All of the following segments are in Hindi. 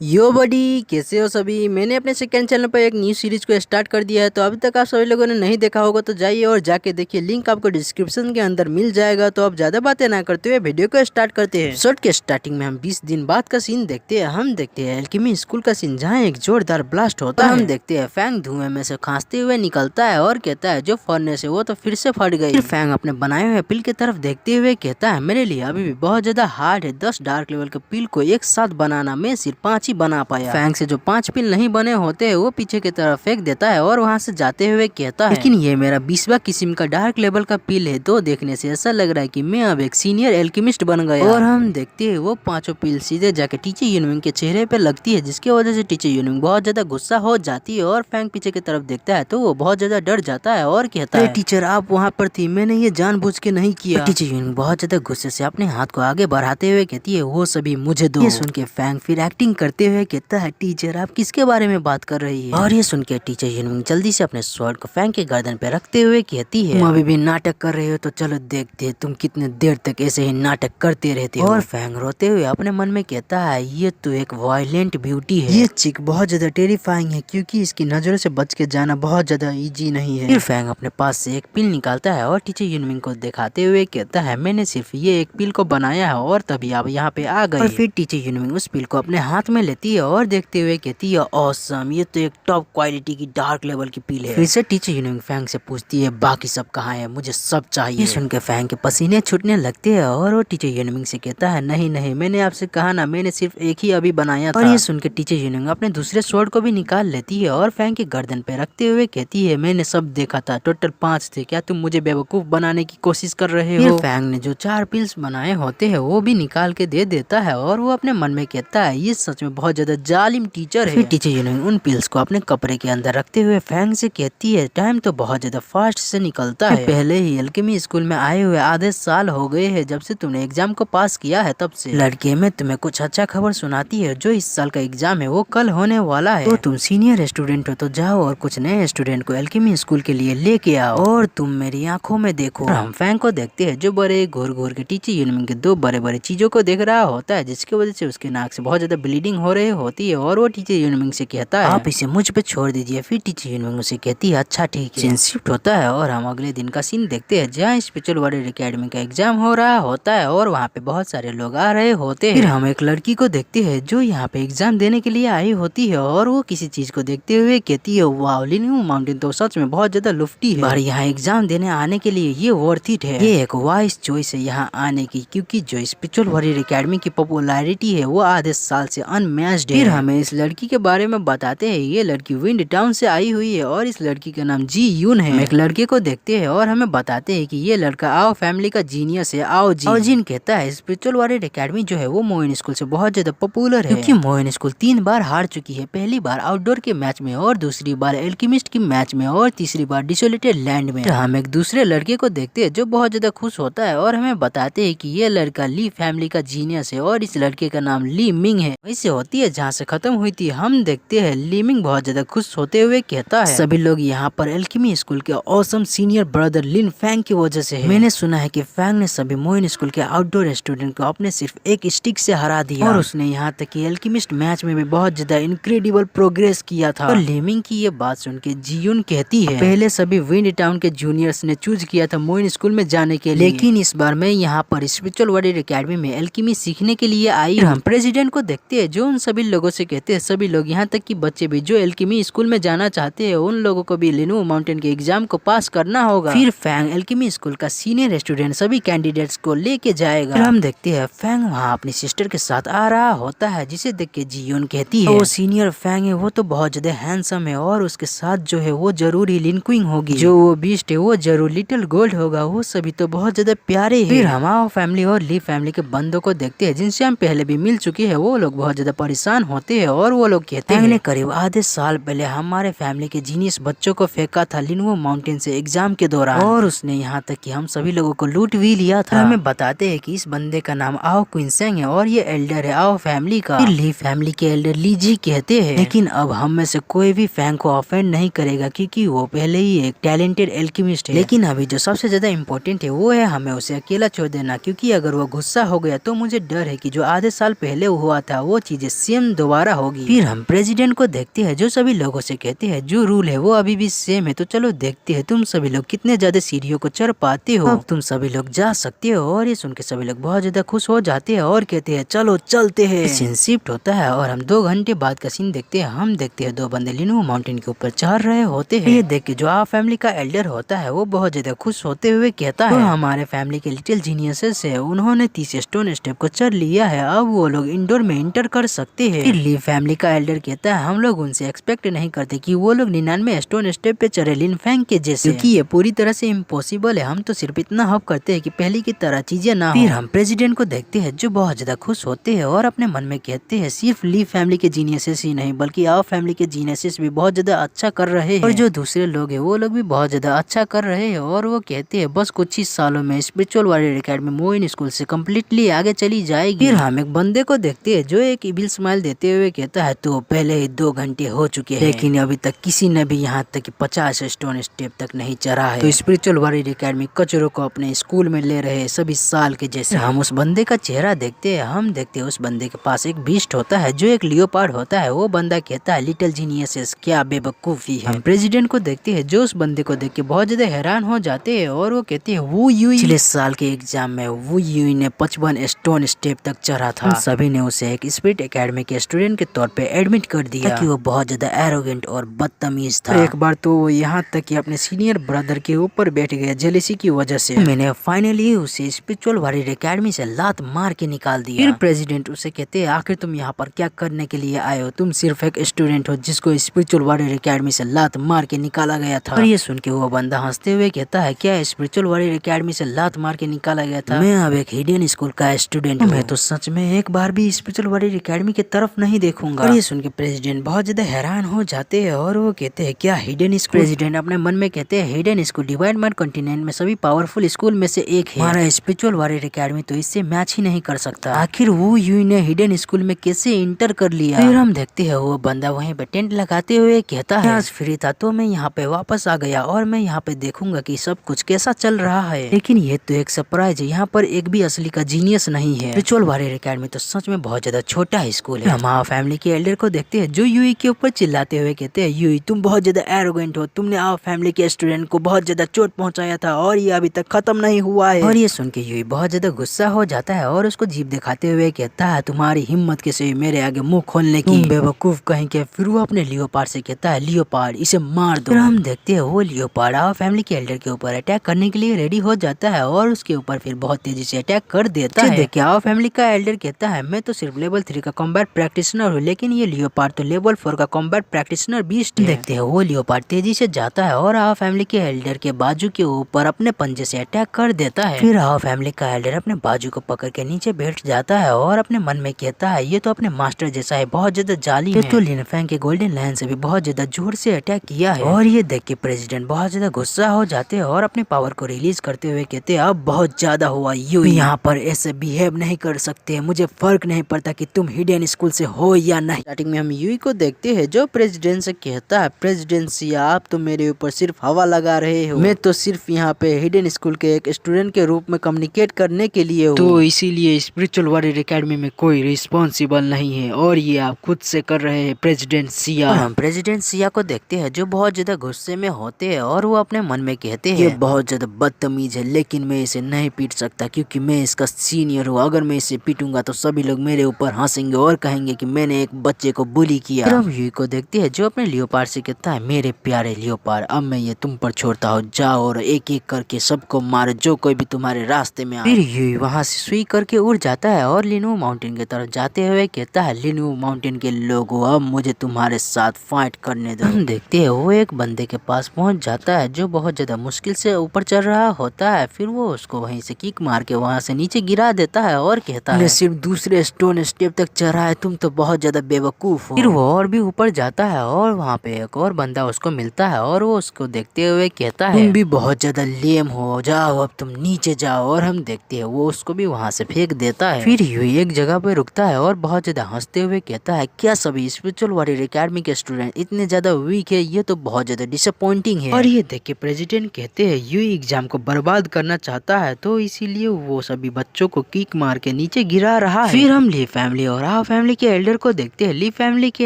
यो बडी, कैसे हो सभी। मैंने अपने सेकंड चैनल पर एक न्यू सीरीज को स्टार्ट कर दिया है, तो अभी तक आप सभी लोगों ने नहीं देखा होगा तो जाइए और जाके देखिए। लिंक आपको डिस्क्रिप्शन के अंदर मिल जाएगा। तो अब ज्यादा बातें ना करते हुए वीडियो को स्टार्ट करते हैं। शॉर्ट के स्टार्टिंग में हम 20 दिन बाद का सीन देखते हैं। हम देखते हैं एल्केमी स्कूल का सीन, जहाँ एक जोरदार ब्लास्ट होता है। हम देखते हैं फैंग धुएं में से खांसते हुए निकलता है और कहता है जो फर्नेस है वो तो फिर से फट गई। फिर फैंग अपने बनाए हुए पिल की तरफ देखते हुए कहता है मेरे लिए अभी भी बहुत ज्यादा हार्ड है। 10 डार्क लेवल के पिल को एक साथ बनाना, मैं सिर्फ 5 ही बना पाया। फैंग से जो 5 पिल नहीं बने होते हैं वो पीछे की तरफ फेंक देता है और वहाँ से जाते हुए कहता है लेकिन ये मेरा 20वां किस्म का डार्क लेवल का पिल है, तो देखने से ऐसा लग रहा है कि मैं अब एक सीनियर एल्केमिस्ट बन गया। और हम देखते हैं वो 5 पिल सीधे जाके टीचर यूनविंग के चेहरे पे लगती है, जिसकी वजह से टीचर यूनविंग बहुत ज्यादा गुस्सा हो जाती है। और फैंग पीछे की तरफ देखता है तो वो बहुत ज्यादा डर जाता है और कहता है टीचर आप वहाँ पर थी, मैंने ये जानबूझ के नहीं किया। टीचर यूनविंग बहुत ज्यादा गुस्से से अपने हाथ को आगे बढ़ाते हुए कहती है वो सभी मुझे दो। ये सुन के फैंग फिर एक्टिंग करते हुए कहता है टीचर आप किसके बारे में बात कर रही है। और ये सुन के टीचर यूनविंग जल्दी से अपने स्वॉर्ड को फैंग के गर्दन पे रखते हुए कहती है तुम अभी भी नाटक कर रहे हो, तो चलो देखते हैं तुम कितने देर तक ऐसे ही नाटक करते रहते हो। और फैंग रोते हुए अपने मन में कहता है ये तो एक वायलेंट ब्यूटी है, ये चिक बहुत ज्यादा टेरिफाइंग है क्योंकि इसकी नजरों से बच के जाना बहुत ज्यादा इजी नहीं है। फिर फैंग अपने पास से एक पिल निकालता है और टीचर यूनविंग को दिखाते हुए कहता है मैंने सिर्फ ये एक पिल को बनाया है और तभी आप यहाँ पे आ गए। और फिर टीचर यूनविंग उस पिल को अपने हाथ में लेती है और देखते हुए कहती है ऑसम, ये तो एक टॉप क्वालिटी की डार्क लेवल की पिल है। फिर से टीचर यूनविंग फैंग से पूछती है बाकी सब कहाँ है, मुझे सब चाहिए। ये सुन के फैंग के पसीने छूटने लगते हैं और वो टीचर यूनविंग से कहता है नहीं नहीं, मैंने आपसे कहा ना, मैंने सिर्फ एक ही अभी बनाया था। और ये सुन के टीचर यूनविंग अपने दूसरे स्वॉर्ड को भी निकाल लेती है और फैंग के गर्दन पे रखते हुए कहती है मैंने सब देखा था, टोटल 5 थे, क्या तुम मुझे बेवकूफ बनाने की कोशिश कर रहे हो। फिर फैंग ने जो 4 पिल्स बनाए होते हैं वो भी निकाल के दे देता है और वो अपने मन में कहता है ये सच में बहुत ज्यादा जालिम टीचर है। फिर टीचर यूनविंग उन पिल्स को अपने कपड़े के अंदर रखते हुए फैंग से कहती है टाइम तो बहुत ज्यादा फास्ट से निकलता है, पहले ही एल्केमी स्कूल में आए हुए आधे साल हो गए हैं जब से तुमने एग्जाम को पास किया है तब से। लड़के में तुम्हें कुछ अच्छा खबर सुनाती है, जो इस साल का एग्जाम है वो कल होने वाला है, तो तुम सीनियर स्टूडेंट हो तो जाओ और कुछ नए स्टूडेंट को एल्केमी स्कूल के लिए लेके आओ और तुम मेरी आंखों में देखो। हम फैंग को देखते हैं जो बड़े घूर घूर के टीचर यूनविंग के 2 बड़े बड़े चीजों को देख रहा होता है, जिसकी वजह से उसके नाक से बहुत ज्यादा ब्लीडिंग हो रही होती है। और वो टीचर यूनविंग से कहता है आप इसे मुझ पे छोड़ दीजिए। फिर टीचर यूनविंग उसे कहती है अच्छा ठीक है। सीन शिफ्ट होता है और हम अगले दिन का सीन देखते हैं, जहाँ स्पिरिचुअल वॉरियर एकेडमी का एग्जाम हो रहा होता है और वहाँ पे बहुत सारे लोग आ रहे होते हैं। फिर हम एक लड़की को देखते हैं जो यहाँ पे एग्जाम देने के लिए आई होती है और वो किसी चीज को देखते हुए कहती है वाओ, लिन्यू माउंटेन तो सच में बहुत ज्यादा लुफ्टी है, पर यहाँ एग्जाम देने आने के लिए ये वर्थ इट है, ये एक वाइज चॉइस है यहाँ आने की, क्योंकि जो स्पिरिचुअल वॉरियर एकेडमी की पॉपुलैरिटी है वो आधे साल से अनमैच्ड है। फिर हमें इस लड़की के बारे में बताते हैं, ये लड़की विंड टाउन से आई हुई है और इस लड़की का नाम जी यून है। हम एक लड़के को देखते हैं और हमें बताते हैं कि ये लड़का आओ फैमिली का जीनियस है आओ जिन। और जिन कहता है स्पिरिचुअल वॉरियर एकेडमी जो है वो मोइन स्कूल से बहुत ज्यादा पॉपुलर है, क्योंकि मोइन स्कूल 3 बार हार चुकी है, पहली बार आउटडोर के मैच में और दूसरी बार एल्केमिस्ट की मैच में और तीसरी बार डिसोलेटेड लैंड में। हम एक दूसरे लड़के को देखते हैं जो बहुत ज्यादा खुश होता है और हमें बताते हैं कि ये लड़का ली फैमिली का जीनियस है और इस लड़के का नाम ली मिंग है। वैसे होती है जहाँ से खत्म हुई थी। हम देखते हैं ली मिंग बहुत ज्यादा खुश होते हुए कहता है सभी लोग यहाँ पर एल्केमी स्कूल के ऑसम सीनियर ब्रदर लिन फैंग की वजह से है। मैंने सुना है कि फैंग ने सभी मोइन स्कूल के आउटडोर स्टूडेंट को अपने सिर्फ एक स्टिक से हरा दिया और उसने यहाँ तक कि एल्केमिस्ट मैच में भी बहुत ज्यादा इनक्रेडिबल प्रोग्रेस किया था। और लीमिंग की ये बात सुन के जीयून कहती है पहले सभी विंड टाउन के जूनियर्स ने चूज किया था मोइन स्कूल में जाने के लिए, लेकिन इस बार मैं यहाँ पर स्पिरिचुअल वॉरियर एकेडमी में एल्केमी सीखने के लिए आई। हम प्रेसिडेंट को देखते हैं जो उन सभी लोगों से कहते हैं सभी लोग यहाँ तक कि बच्चे भी जो एल्केमी स्कूल में जाना चाहते हैं उन लोगों को भी लिनु माउंटेन के एग्जाम को पास करना होगा। फिर फैंग एल्केमी स्कूल का सीनियर स्टूडेंट सभी कैंडिडेट्स को लेके जाएगा। फिर हम देखते हैं फैंग वहाँ अपनी सिस्टर के साथ आ रहा होता है, जिसे देख के जीयोन कहती है वो सीनियर फैंग है वो तो बहुत ज्यादा हैंडसम है और उसके साथ जो है वो जरूर ही लिनक्विंग होगी, जो वो बीस्ट है वो जरूर लिटिल गोल्ड होगा, वो सभी तो बहुत ज्यादा प्यारे हैं। फिर हमारा फैमिली और ली फैमिली के बंदों को देखते हैं जिनसे हम पहले भी मिल चुके हैं, वो लोग बहुत ज्यादा परेशान होते हैं और वो लोग कहते हैं करीब आधे साल पहले हमारे फैमिली के जीनियस बच्चों को फेंका था लिनुओ माउंटेन से एग्जाम के दौरान और उसने यहाँ तक कि हम सभी लोगों को लूट भी लिया था। हमें बताते हैं कि इस बंदे का नाम आओ क्विंसेंग है और ये एल्डर है आओ फैमिली का। फिर ली फैमिली के एल्डर ली जी कहते हैं लेकिन अब हम में से कोई भी फैंग को ऑफेंड नहीं करेगा क्योंकि वो पहले ही एक टैलेंटेड एल्केमिस्ट है, लेकिन अभी जो सबसे ज्यादा इम्पोर्टेंट है वो है हमें उसे अकेला छोड़ देना, क्योंकि अगर वो गुस्सा हो गया तो मुझे डर है कि जो आधे साल पहले हुआ था वो चीजें चीजें सेम दोबारा होगी। फिर हम प्रेसिडेंट को देखते हैं जो सभी लोगों से कहते हैं जो रूल है वो अभी भी सेम है, तो चलो देखते हैं तुम सभी लोग कितने ज्यादा सीढ़ियों को चढ़ पाते हो, अब तुम सभी लोग जा सकते हो। और ये सुन के सभी लोग बहुत ज्यादा खुश हो जाते हैं और कहते हैं चलो चलते हैं। सीन शिफ्ट होता है और हम 2 घंटे बाद का सीन देखते हैं। हम देखते हैं 2 बंदे लिनु माउंटेन के ऊपर चढ़ रहे होते हैं। ये देख के जो फैमिली का एल्डर होता है वो बहुत ज्यादा खुश होते हुए कहता है हमारे फैमिली के लिटिल जीनियसेस है, उन्होंने 30 स्टोन स्टेप को चढ़ लिया है, अब वो लोग इंडोर में इंटर कर सकते हैं। फिर ली फैमिली का एल्डर कहता है हम लोग उनसे एक्सपेक्ट नहीं करते कि वो लोग 99 स्टोन स्टेप पे चढ़े लिन फैंग के जैसे, क्योंकि ये पूरी तरह से इम्पॉसिबल है। हम तो सिर्फ इतना हप करते हैं कि पहले की तरह चीजें ना हो। फिर हम प्रेसिडेंट को देखते हैं जो बहुत ज्यादा खुश होते हैं और अपने मन में कहते हैं सिर्फ ली फैमिली के जीनियसेस ही नहीं बल्कि आवर फैमिली के जीनियसेस भी बहुत ज्यादा अच्छा कर रहे हैं और जो दूसरे लोग हैं वो लोग भी बहुत ज्यादा अच्छा कर रहे हैं। और वो कहते हैं बस कुछ ही सालों में स्पिरिचुअल वॉरियर एकेडमी मोइन स्कूल से कम्प्लीटली आगे चली जाएगी। फिर हम एक बंदे को देखते हैं जो एक इविल स्माइल देते हुए कहता है तो पहले ही 2 घंटे हो चुके हैं लेकिन अभी तक किसी ने भी यहाँ तक 50 स्टोन स्टेप तक नहीं चढ़ा है, तो स्पिरिचुअल वॉरियर एकेडमी कचरों को अपने स्कूल में ले रहे सभी साल के जैसे। हम उस बंदे का चेहरा देखते हैं, हम देखते हैं उस बंदे के पास एक बीस्ट होता है जो एक लियोपार्ड होता है। वो बंदा कहता है लिटिल जीनियसेस क्या बेवकूफी है। हम प्रेसिडेंट को देखते हैं जो उस बंदे को देख के बहुत ज्यादा हैरान हो जाते हैं और वो कहते हैं वो यूई पिछले साल के एग्जाम में वो यूई ने 55 स्टोन स्टेप तक चढ़ा था। सभी ने उसे एक स्पिरिट एकेडमी के स्टूडेंट के तौर पे एडमिट कर दिया ताकि वो बहुत ज्यादा एरोगेंट और बदतमीज था। एक बार तो वो यहाँ तक कि अपने सीनियर ब्रदर के ऊपर बैठ गया जेलेसी की वजह से। मैंने फाइनली उसे स्पिरिचुअल वॉरियर एकेडमी से लात मार के निकाल दिया। फिर प्रेसिडेंट उसे कहते हैं आखिर तुम यहाँ पर क्या करने के लिए आए हो, तुम सिर्फ एक स्टूडेंट हो जिसको स्पिरिचुअल वॉरियर एकेडमी से लात मार के निकाला गया था। और ये सुन के वो बंदा हंसते हुए कहता है क्या स्पिरिचुअल वॉरियर एकेडमी से लात मार के निकाला गया था, मैं अब एक हिडन स्कूल का स्टूडेंट हूँ, मैं तो सच में एक बार भी स्पिरिचुअल वॉरियर एकेडमी की तरफ नहीं देखूंगा। और ये सुन के प्रेसिडेंट बहुत ज्यादा हैरान हो जाते हैं और वो कहते हैं क्या हिडन स्कूल। प्रेसिडेंट अपने मन में कहते हैं hidden school divine mart continent में सभी पावरफुल स्कूल में से एक है, हमारा स्पिरिचुअल वॉरियर एकेडमी तो इससे मैच ही नहीं कर सकता। आखिर वो यूई ने हिडन स्कूल में कैसे इंटर कर लिया। फिर हम देखते हैं वो बंदा वहीं पे टेंट लगाते हुए कहता है आज फ्री था तो मैं यहाँ पे वापस आ गया और मैं यहाँ पे देखूंगा कि सब कुछ कैसा चल रहा है, लेकिन ये तो एक सरप्राइज है, यहाँ पर एक भी असली का जीनियस नहीं है। स्पिरिचुअल वॉरियर एकेडमी तो सच में बहुत ज्यादा छोटा स्कूल है। हमारा फैमिली के एल्डर को देखते हैं जो यूई के ऊपर चिल्लाते हुए कहते हैं यूई तुम बहुत ज्यादा एरोगेंट हो, तुमने आवर फैमिली के स्टूडेंट को बहुत ज्यादा चोट पहुंचाया था और ये अभी तक खत्म नहीं हुआ है। और ये सुन के यूई बहुत ज्यादा गुस्सा हो जाता है और उसको जीभ दिखाते हुए कहता है तुम्हारी हिम्मत कैसे हुई मेरे आगे मुंह खोलने की, तुम बेवकूफ कहीं के। फिर वो अपने लियोपार्ड से कहता है लियोपार्ड इसे मार दो। फिर हम देखते हैं वो लियोपार्ड आवर फैमिली के एल्डर के ऊपर अटैक करने के लिए रेडी हो जाता है और उसके ऊपर फिर बहुत तेजी से अटैक कर देता है। देखिए आवर फैमिली का एल्डर कहता है मैं तो सिर्फ लेवल 3 का कॉम्बैट प्रैक्टिशनर हूँ लेकिन ये लियोपार्ड तो लेवल 4 का कॉम्बैट प्रैक्टिशनर बीस्ट है। देखते हैं वो लियोपार्ड तेजी से जाता है और आवर फैमिली के एल्डर के बाजू के ऊपर अपने पंजे से अटैक कर देता है। फिर आवर फैमिली का एल्डर अपने बाजू को पकड़ के नीचे बैठ जाता है और अपने मन में कहता है ये तो अपने मास्टर जैसा है, बहुत ज्यादा जाली है, तो लिन फैंग के गोल्डन लायन से भी बहुत ज्यादा जोर से अटैक किया है। और ये देख के प्रेसिडेंट बहुत ज्यादा गुस्सा हो जाते हैं और अपने पावर को रिलीज करते हुए कहते हैं अब बहुत ज्यादा हुआ, यूई यहाँ पर ऐसे बिहेव नहीं कर सकते, मुझे फर्क नहीं पड़ता कि तुम हिडन स्कूल से हो या नहीं। स्टार्टिंग में हम यूई को देखते हैं जो प्रेसिडेंट से कहता है प्रेसिडेंट सिया आप तो मेरे ऊपर सिर्फ हवा लगा रहे हो, मैं तो सिर्फ यहाँ पे हिडन स्कूल के एक स्टूडेंट के रूप में कम्युनिकेट करने के लिए हूँ, तो इसीलिए स्पिरिचुअल वॉरियर एकेडमी में कोई रिस्पॉन्सिबल नहीं है और ये आप खुद से कर रहे हैं प्रेसिडेंट सिया। हम प्रेसिडेंट सिया को देखते हैं जो बहुत ज्यादा गुस्से में होते हैं और वो अपने मन में कहते हैं ये बहुत ज्यादा बदतमीज है लेकिन मैं इसे नहीं पीट सकता क्योंकि मैं इसका सीनियर हूँ, अगर मैं इसे पीटूंगा तो सभी लोग मेरे ऊपर हंसेंगे और कहेंगे कि मैंने एक बच्चे को बुली किया। फिर हम यूई को देखते हैं जो अपने लियोपार्ड से कहता है मेरे प्यारे लियोपार्ड अब मैं ये तुम पर छोड़ता हूँ, जाओ और एक एक करके सबको मारो जो कोई भी तुम्हारे रास्ते में आए। फिर यूई वहाँ से सुई करके उड़ जाता है और लिनु माउंटेन की तरफ जाते हुए कहता है लिनु माउंटेन के लोगों अब मुझे तुम्हारे साथ फाइट करने दो। हम देखते हैं वो एक बंदे के पास पहुंच जाता है जो बहुत ज्यादा मुश्किल से ऊपर चढ़ रहा होता है। फिर वो उसको वहीं से किक मार के वहाँ से नीचे गिरा देता है और कहता है सिर्फ दूसरे स्टोन स्टेप तक चढ़ा है, तुम तो बहुत ज्यादा बेवकूफ हो। फिर वो और भी ऊपर जाता है और वहाँ पे एक और बंदा उसको मिलता है और वो उसको देखते हुए कहता है तुम भी बहुत ज्यादा लेम हो, जाओ अब तुम नीचे जाओ। और हम देखते हैं वो उसको भी वहाँ से फेंक देता है। फिर यूई एक जगह पे रुकता है और बहुत ज्यादा हंसते हुए कहता है क्या सभी स्पिरिचुअल वॉरियर एकेडमी के स्टूडेंट इतने ज्यादा वीक है, ये तो बहुत ज्यादा डिसअपॉइंटिंग है। और ये देख के प्रेसिडेंट कहते हैं यूई एग्जाम को बर्बाद करना चाहता है तो इसीलिए वो सभी बच्चों को किक मार के नीचे गिरा रहा है। फिर हम ली फैमिली और आओ फैमिली के एल्डर को देखते हैं। ली फैमिली के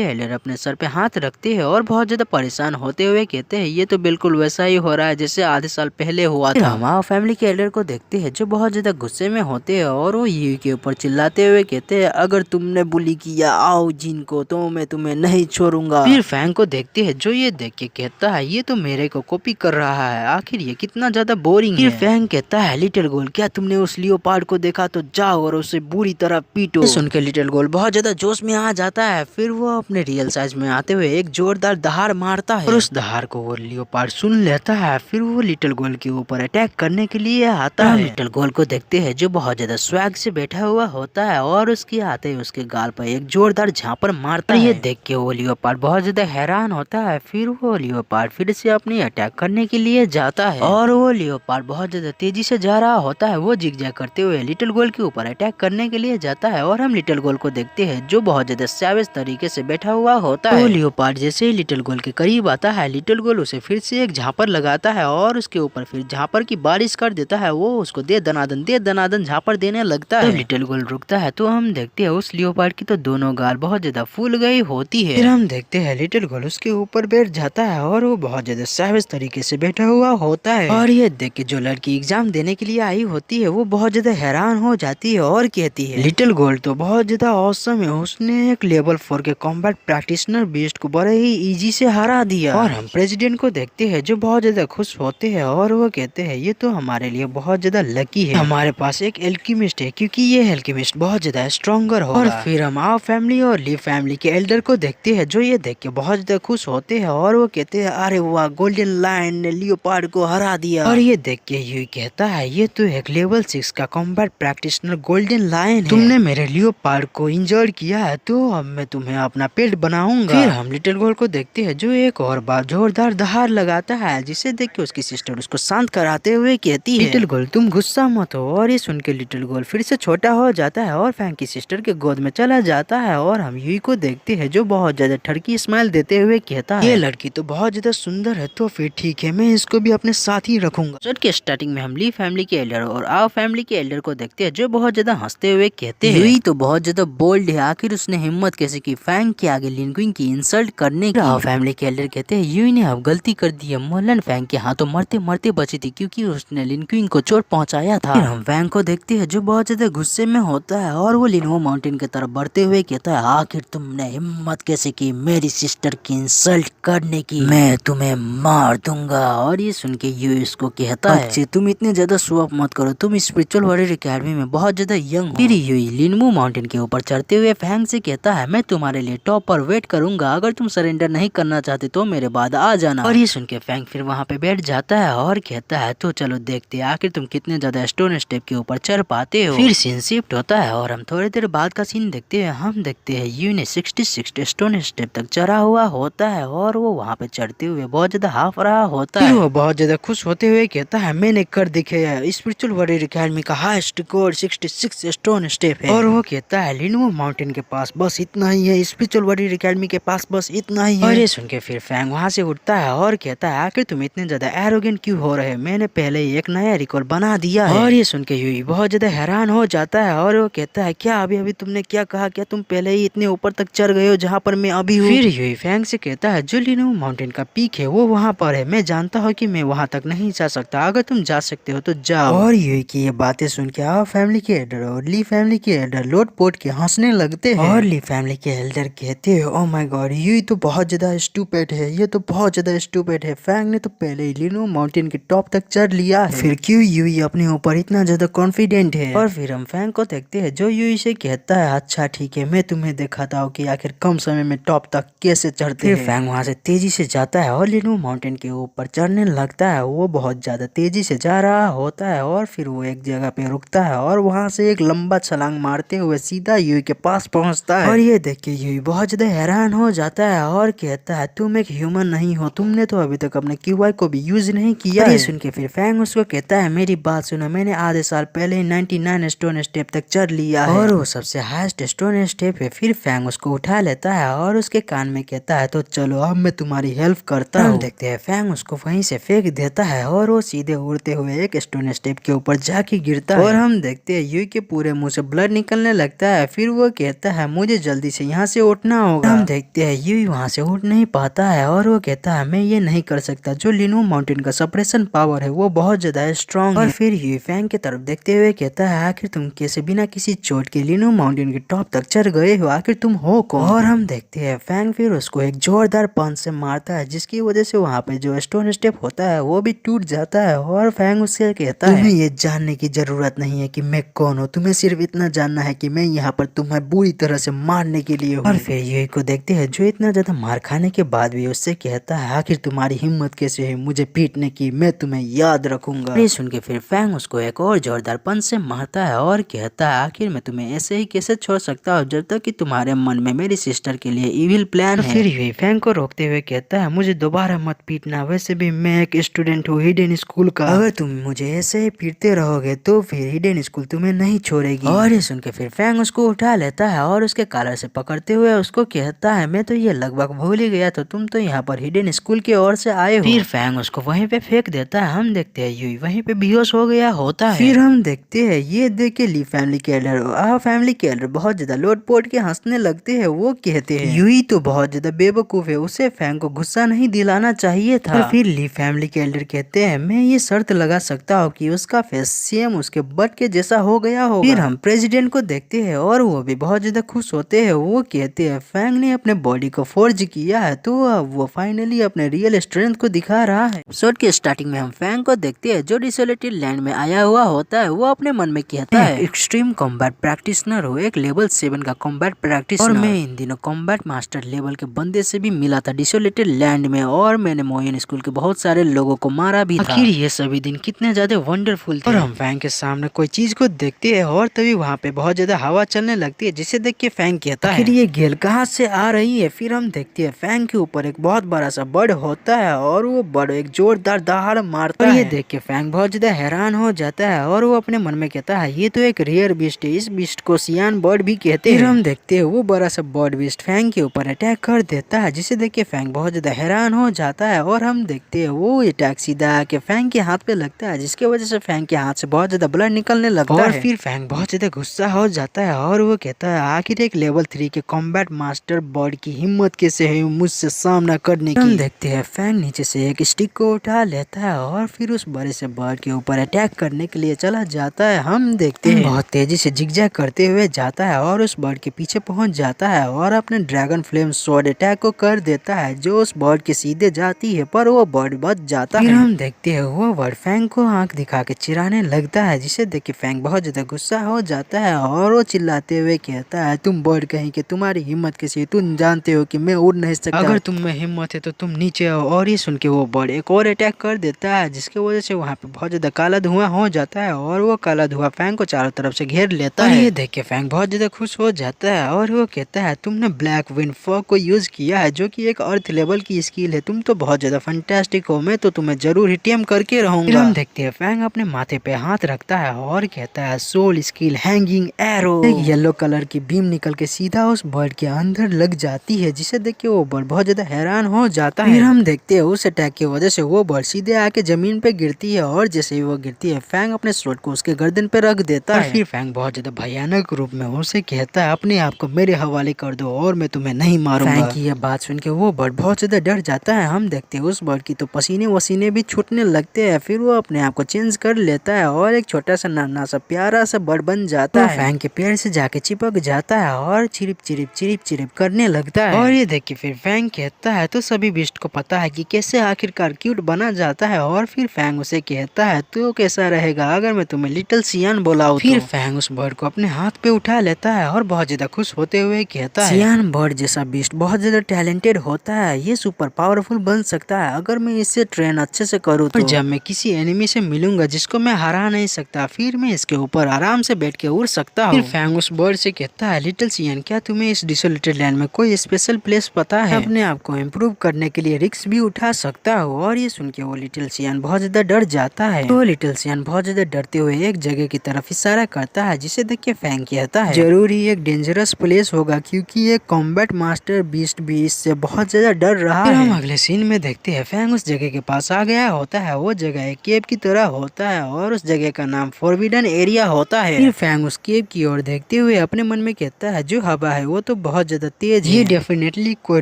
एल्डर अपने सर पे हाथ रखते हैं और बहुत ज्यादा परेशान होते हुए कहते हैं ये तो बिल्कुल वैसा ही हो रहा है जैसे आधे साल पहले हुआ था। हम आओ फैमिली के एल्डर को देखते हैं जो बहुत ज्यादा गुस्से में होते हैं और वो यूई के ऊपर चिल्लाते हुए कहते हैं अगर तुमने बुली किया आओ जिन को तो मैं तुम्हें नहीं छोड़ूंगा। फिर फैंग को देखते हैं जो ये देख के कहता है ये तो मेरे को कॉपी कर रहा है, आखिर ये कितना ज्यादा बोरिंग है। फिर फैंग कहता है लिटिल गोल क्या तुमने उस लियोपार्ड को देखा तो जाओ और उसे बुरी तरह पीटो। सुन के लिटिल गोल बहुत ज्यादा जोश में आ जाता है। फिर वो अपने रियल साइज में आते हुए एक जोरदार दहाड़ मारता है और उस दहाड़ को वो लियोपार्ड सुन लेता है। फिर वो लिटिल गोल के ऊपर अटैक करने के लिए आता है। लिटिल गोल को देखते हैं जो बहुत ज्यादा स्वैग से बैठा हुआ होता है और उसके आते ही उसके गाल पर एक जोरदार झापड़ मारता है। ये देख के वो लियोपार्ड बहुत ज्यादा हैरान होता है। फिर वो लियोपार्ड फिर से अपनी अटैक करने के लिए जाता है और वो लियोपार्ड बहुत ज्यादा तेजी से जा रहा होता है। वो जिगजैग करते हुए लिटिल गोल के ऊपर अटैक करने के लिए जाता है और हम लिटिल गोल को देखते हैं जो बहुत ज्यादा सैवेज तरीके से बैठा हुआ होता है। वो लियोपार्ड जैसे ही लिटिल गोल के करीब आता है लिटिल गोल उसे फिर से एक झापड़ लगाता है और उसके ऊपर फिर झापड़ की बारिश कर देता है। वो उसको दे दनादन झापड़ देने लगता है। लिटिल गोल रुकता है तो हम देखते हैं उस लियोपार्ड की तो दोनों गाल बहुत ज्यादा फूल गई होती है। फिर हम देखते हैं लिटिल गोल उसके ऊपर बैठ जाता है और वो बहुत ज्यादा सैवेज तरीके से बैठा हुआ होता है। और ये देख के जो लड़की एग्जाम देने के लिए आई होती है वो बहुत ज्यादा हैरान हो जाती है और कहती है लिटिल गोल तो बहुत ज्यादा औसम है, उसने एक लेवल 4 के कॉम्बैट प्रैक्टिशनर बीस्ट को बड़े ही इजी से हरा दिया। और हम प्रेसिडेंट को देखते हैं जो बहुत ज्यादा खुश होते हैं और वो कहते हैं ये तो हमारे लिए बहुत ज्यादा लकी है, हमारे पास एक एल्केमिस्ट है क्योंकि ये एल्केमिस्ट बहुत ज्यादा स्ट्रॉन्गर होगा। और फिर हम आओ फैमिली और ली फैमिली के एल्डर को देखते हैं जो ये देख के बहुत ज्यादा खुश होते हैं और वो कहते हैं अरे वाह गोल्डन लायन ने लियोपार्ड को हरा दिया। और ये देख के यूई कहता है ये तो एक लेवल 6 का कॉम्बैट प्रैक्टिशनर गोल्डन लायन है, तुमने मेरे लियोपार्ड को इंजर्ड किया है तो अब मैं तुम्हें अपना पेट बनाऊंगा। फिर हम लिटिल गोल को देखते हैं जो एक और बार जोरदार दहाड़ लगाता है जिसे देख के उसकी सिस्टर उसको शांत कराते हुए कहती है लिटिल गोल तुम गुस्सा मत हो। और ये सुन के लिटिल गोल फिर से छोटा हो जाता है और फैंग की सिस्टर के गोद में चला जाता है। और हम यूई को देखते हैं जो बहुत ज्यादा ठरकी स्माइल देते हुए कहता है ये लड़की तो बहुत ज्यादा सुंदर है तो फिर ठीक है मैं इसको भी अपने साथ ही रखूंगा। एपिसोड के स्टार्टिंग में हम ली फैमिली के एल्डर और आओ फैमिली के एल्डर को देखते हैं जो बहुत ज्यादा हंसते हुए कहते हैं यूई तो बहुत ज्यादा बोल्ड है, आखिर उसने हिम्मत कैसे की फैंग के आगे लिन क्विन की इंसल्ट करने की। आओ फैमिली के एल्डर कहते हैं यूई ने अब गलती कर दी है, मोलन फैंग के हाथों मरते मरते बची थी क्योंकि उसने लिन क्विन को चोट पहुंचाया था। फिर हम फैंग को देखते हैं जो बहुत ज्यादा गुस्से में होता है और वो लिनवो माउंटेन की तरफ बढ़ते हुए कहता है आखिर तुमने हिम्मत कैसे की मेरी सिस्टर की इंसल्ट करने की, मैं तुम्हें मार दूंगा। और ये सुन के यूई इसको कहता है बच्चे तुम इतने ज्यादा शो अप मत करो, तुम स्पिरिचुअल वॉरियर एकेडमी में बहुत ज्यादा यंग हो। फिर यूई लिनवो माउंटेन के ऊपर चढ़ते हुए फैंग से कहता है मैं तुम्हारे लिए टॉप पर वेट करूंगा, अगर तुम सरेंडर नहीं करना चाहते तो मेरे बाद आ जाना। और ये सुन के फैंग फिर वहाँ पे बैठ जाता है और कहता है तो चलो देखते हैं आखिर तुम कितने ज्यादा स्टोन स्टेप के ऊपर चढ़ पाते हो। फिर सीन शिफ्ट होता है और हम थोड़ी देर बाद का सीन देखते हैं। हम देखते हैं यूई ने 66 स्टोन स्टेप तक चढ़ा हुआ होता है और वो वहाँ पे चढ़ते हुए बहुत ज्यादा हाफ रहा होता है। वो बहुत ज्यादा खुश होते हुए कहता है मैंने कर दिखाया, स्पिरिचुअल वॉरियर एकेडमी का हाईएस्ट स्कोर 66 स्टोन स्टेप है। और वो कहता है लिनवो माउंटेन के पास बस इतना ही है, स्पिरिचुअल वॉरियर एकेडमी के पास बस इतना ही है। और ये सुन के फिर फैंग वहाँ से उठता है और कहता है आखिर तुम इतने ज्यादा एरोगेंट क्यों हो रहे, मैंने पहले ही एक नया रिकॉर्ड बना दिया है। और ये सुन के यूई बहुत ज्यादा हैरान हो जाता है और वो कहता है क्या अभी अभी तुमने क्या कहा, क्या तुम पहले ही इतने ऊपर तक चढ़ गए हो जहाँ पर मैं अभी हूँ। फिर यूई फैंग से कहता है जो लिनवो माउंटेन का पीक है वो वहाँ पर है, मैं जानता हूँ कि मैं वहाँ तक नहीं जा सकता, अगर तुम जा सकते हो तो जाओ। और यूई की ये बातें सुन के आओ फैमिली के एल्डर और ली फैमिली के एल्डर लोट पोट के हंसने लगते हैं। और ली फैमिली के एल्डर कहते हैं ओह माय गॉड यूई तो बहुत ज्यादा स्टूपिड है, ये तो बहुत ज्यादा स्टूपिड है, फैंग ने तो पहले ही लिनवो माउंटेन के टॉप तक चढ़ लिया है, फिर क्यों यूई अपने ऊपर इतना ज्यादा कॉन्फिडेंट है। और फिर हम फैंग को देखते हैं जो यूई से कहता है अच्छा ठीक है मैं तुम्हें दिखाता हूँ कि आखिर कम समय में टॉप तक कैसे चढ़ते हैं। फैंग वहाँ से तेजी से जाता है और लिनवो माउंटेन के ऊपर चढ़ने लगता है, वो बहुत ज्यादा तेजी से जा रहा होता है और फिर वो एक जगह पे रुकता है और वहाँ से एक लंबा छलांग मारते हुए सीधा यूई के पास पहुँचता है। और ये देख के यूई बहुत ज्यादा हैरान हो जाता है और कहता है तुम एक ह्यूमन नहीं हो, तुमने तो अभी तक अपने क्यूआई को भी यूज नहीं किया। ये सुन के फिर फैंग उसको कहता है मेरी बात सुनो, मैंने आधे साल पहले ही 99 स्टोन स्टेप तक चढ़ लिया है और वो सबसे हाईएस्ट स्टोन स्टेप है। फिर फैंग उसको उठा लेता है और उसके कान में कहता है तो चलो अब मैं तुम्हारी हेल्प करता हूँ। देखते हैं फैंग उसको वहीं से फेंक देता है और वो सीधे उड़ते हुए एक स्टोन स्टेप के ऊपर जाके गिरता है और हम देखते हैं यूई के पूरे मुंह से ब्लड निकलने लगता है। फिर वो कहता है मुझे जल्दी से यहाँ से उठना होगा। हम देखते हैं यूई वहाँ से उठ नहीं पाता है और वो कहता है मैं ये नहीं कर सकता, जो लिनो माउंटेन का सप्रेशन पावर है वो बहुत ज्यादा स्ट्रॉन्ग है। और फिर यूई फैंग की तरफ देखते हुए कहता है आखिर तुम कैसे बिना किसी चोट के लिनो माउंटेन के टॉप तक चढ़ गए हो, आखिर तुम हो कौन। और हम देखते हैं फैंग फिर उसको एक जोरदार पंच से मारता है जिसकी वजह से वहाँ पे जो स्टोन स्टेप होता है वो भी टूट जाता है। और फैंग उससे कहता है तुम्हें ये जानने की जरूरत नहीं है कि मैं कौन हूँ, तुम्हें सिर्फ इतना जानना है कि मैं यहाँ पर तुम्हें बुरी तरह से मारने के लिए हूँ। और फिर यूई को देखते हैं जो इतना ज्यादा मार खाने के बाद भी उससे कहता है आखिर तुम्हारी हिम्मत कैसे है मुझे पीटने की, मैं तुम्हें याद रखूंगा। ये सुन के फिर फैंग उसको एक और जोरदार पंच से मारता है और कहता है आखिर मैं तुम्हें ऐसे ही कैसे छोड़ सकता हूँ जब तक कि तुम्हारे मन में मेरी सिस्टर के लिए इविल प्लान है। फिर यूई फैंग को रोकते हुए कहता है मुझे दोबारा मत पीटना, वैसे भी मैं एक स्टूडेंट हूँ हिडन स्कूल का, अगर तुम मुझे ऐसे ही पीटते रहोगे तो फिर हिडन स्कूल तुम्हें नहीं छोड़ेगी। और ये सुन के फिर फैंग उसको उठा लेता है और उसके कॉलर से पकड़ते हुए उसको कहता है मैं तो ये लगभग भूल ही गया था, तुम तो यहाँ पर हिडन स्कूल की ओर से आए हो। फिर फैंग उसको वहीं पे फेंक देता है। हम देखते हैं यूई वहीं पे बेहोश हो गया होता है। फिर हम देखते हैं ये देख के ली फैमिली के एल्डर फैमिली के एल्डर बहुत ज्यादा लोटपोट के हंसने लगते हैं। वो कहते हैं यूई तो बहुत ज्यादा बेवकूफ है, उसे फैंग को गुस्सा नहीं दिलाना चाहिए था। फिर ली फैमिली के एल्डर कहते हैं मैं ये शर्त लगा सकता हूँ कि उसका फेस सेम उसके बट के जैसा हो गया होगा। फिर हम प्रेसिडेंट को देखते हैं और वो भी बहुत ज्यादा खुश होते हैं। वो कहते हैं फैंग ने अपने बॉडी को फोर्ज किया है तो अब वो फाइनली अपने रियल स्ट्रेंथ को दिखा रहा है। एपिसोड के स्टार्टिंग में हम फैंग को देखते हैं जो डिसोलेटेड लैंड में आया हुआ होता है। वो अपने मन में कहता है एक्सट्रीम कॉम्बैट प्रैक्टिशनर हो, एक लेवल 7 का कॉम्बैट प्रैक्टिशनर, और मैं इन दिनों कॉम्बैट मास्टर लेवल के बंदे से भी मिला था डिसोलेटेड लैंड में और मैंने मोयन स्कूल के बहुत सारे लोगों को मारा भी था। आखिर ये सभी दिन कितने ज्यादा वंडरफुल थे। और हम फैंग के सामने कोई चीज को देखते हैं और तभी वहाँ पे बहुत ज्यादा हवा चलने लगती है जिसे देख के फैंग कहता है ये गेल कहाँ से आ रही है। फिर हम देखते हैं फैंग के ऊपर एक बहुत बड़ा सा बर्ड होता है और वो बर्ड एक जोरदार दहाड़ मारता है। ये देख के फैंग बहुत ज्यादा हैरान हो जाता है और वो अपने मन में कहता है ये तो एक रेयर बीस्ट है, इस बीस्ट को सियान बर्ड भी कहते हैं। फिर हम देखते हैं वो बड़ा सा बर्ड बीस्ट फैंग के ऊपर अटैक कर देता है जिसे देख के फैंग बहुत ज्यादा हैरान हो जाता है। और हम देखते हैं वो अटैक सीधा आके फैंग के हाथ पे लगता है जिसकी वजह से फैंग के हाथ से बहुत ज्यादा ब्लड निकलने लगता है। और फिर फैंग बहुत ज्यादा गुस्सा हो जाता है और वो कहता है आखिर एक लेवल 3 के कॉम्बैट मास्टर बर्ड की हिम्मत कैसे है मुझसे सामना करने की। हम देखते हैं फैंग नीचे से एक स्टिक को उठा लेता है और फिर उस बड़े से बर्ड के ऊपर अटैक करने के लिए चला जाता है। हम देखते हैं बहुत तेजी से जिगजैग करते हुए जाता है और उस बर्ड के पीछे पहुंच जाता है और अपने ड्रैगन फ्लेम स्वॉर्ड अटैक को कर देता है जो उस बर्ड के सीधे जाती है पर वो बर्ड बच जाता है। फिर हम देखते हैं वो बर्ड फैंग को आंख दिखा के चिढ़ाने लगता है जिसे देख के फैंग बहुत ज्यादा गुस्सा हो जाता है और वो चिल्लाते हुए कहता है तुम बर्ड कहीं के तुम्हारी हिम्मत कैसी, तुम जानते हो कि मैं उड़ नहीं सकता, अगर तुम में हिम्मत है तो तुम नीचे आओ। और ये सुन के वो बर्ड एक और अटैक कर देता है जिसकी वजह से वहाँ पे बहुत ज्यादा काला धुआं हो जाता है और वो काला धुआं फैंग को चारों तरफ से घेर लेता है। ये देख के फैंग बहुत ज्यादा खुश हो जाता है और वो कहता है तुमने ब्लैक विंड फॉग को यूज किया है जो कि एक अर्थ लेवल की स्किल है, तुम तो बहुत ज्यादा फैंटास्टिक हो, मैं तो तुम्हें जरूर हिटियम करके रहूंगा। हम देखते हैं फैंग अपने माथे पे हाथ रखता है और कहता है सोल स्किल हैंगिंग एरो। एक येलो कलर की बीम निकल के सीधा उस बर्ड के अंदर लग जाती है जिसे देख के वो बर्ड बहुत ज्यादा हैरान हो जाता है। फिर हम देखते हैं उस अटैक की वजह से वो बर्ड सीधे आके जमीन पे गिरती है और जैसे ही वो गिरती है फैंग अपने स्वर्ड को उसके गर्दन पे रख देता है। फिर फैंग बहुत ज्यादा भयानक रूप में उसे कहता है अपने आप को मेरे हवाले कर दो और मैं तुम्हें नहीं मारूंगा। फैंग की यह बात सुन के वो बर्ड बहुत ज्यादा डर जाता है। हम देखते हैं उस बर्ड की तो पसीने वसीने भी छूटने लगते हैं। फिर वो अपने आप को चेंज कर लेता है और एक छोटा सा नन्हा सा प्यारा सा बर्ड बन जाता है। फैंग के पेड़ से जाके चिपक जाता है और चिरिप चिरिप चिरिप चिरिप करने लगता है। और ये देख के फिर फैंग कहता है तो सभी बिस्ट को पता है कि कैसे आखिरकार क्यूट बना जाता है। और फिर फैंग उसे कहता है तो कैसा रहेगा अगर मैं तुम्हें लिटिल सियान बुलाऊं। फिर फैंग उस बर्ड को अपने हाथ पे उठा लेता है और बहुत ज्यादा खुश होते हुए कहता है सियान बर्ड जैसा बिस्ट बहुत ज्यादा टैलेंटेड होता है, ये सुपर पावरफुल बन सकता है अगर मैं इससे ट्रेन अच्छे से करूँ तो। जब मैं किसी एनिमी से मिलूंगा जिसको मैं हरा नहीं सकता फिर मैं इसके ऊपर आराम से बैठ के उड़ सकता हूँ। फिर फैंग उस बर्ड से कहता है लिटिल सियान क्या तुम्हें इस डिसोलेटेड लैंड में कोई स्पेशल प्लेस पता है, अपने आप को इम्प्रूव करने के लिए रिस्क भी उठा सकता हूँ। और ये सुन के वो लिटिल सियान बहुत ज्यादा डर जाता है। तो लिटिल सियान बहुत ज्यादा डरते हुए एक जगह की तरफ इशारा करता है जिसे देख के फैंग कहता है जरूर ही एक डेंजरस प्लेस होगा क्योंकि एक कॉम्बैट मास्टर बीस्ट भी इससे बहुत ज्यादा डर रहा है। हम अगले सीन में देखते हैं फैंग उस जगह के पास आ गया होता है। वो जगह एक केव की तरह होता है और उस जगह का नाम फॉरबिडन एरिया होता है। फिर फैंग उस केव की ओर देखते हुए अपने मन में कहता है जो हवा है वो तो बहुत ज्यादा तेज है, ये डेफिनेटली कोई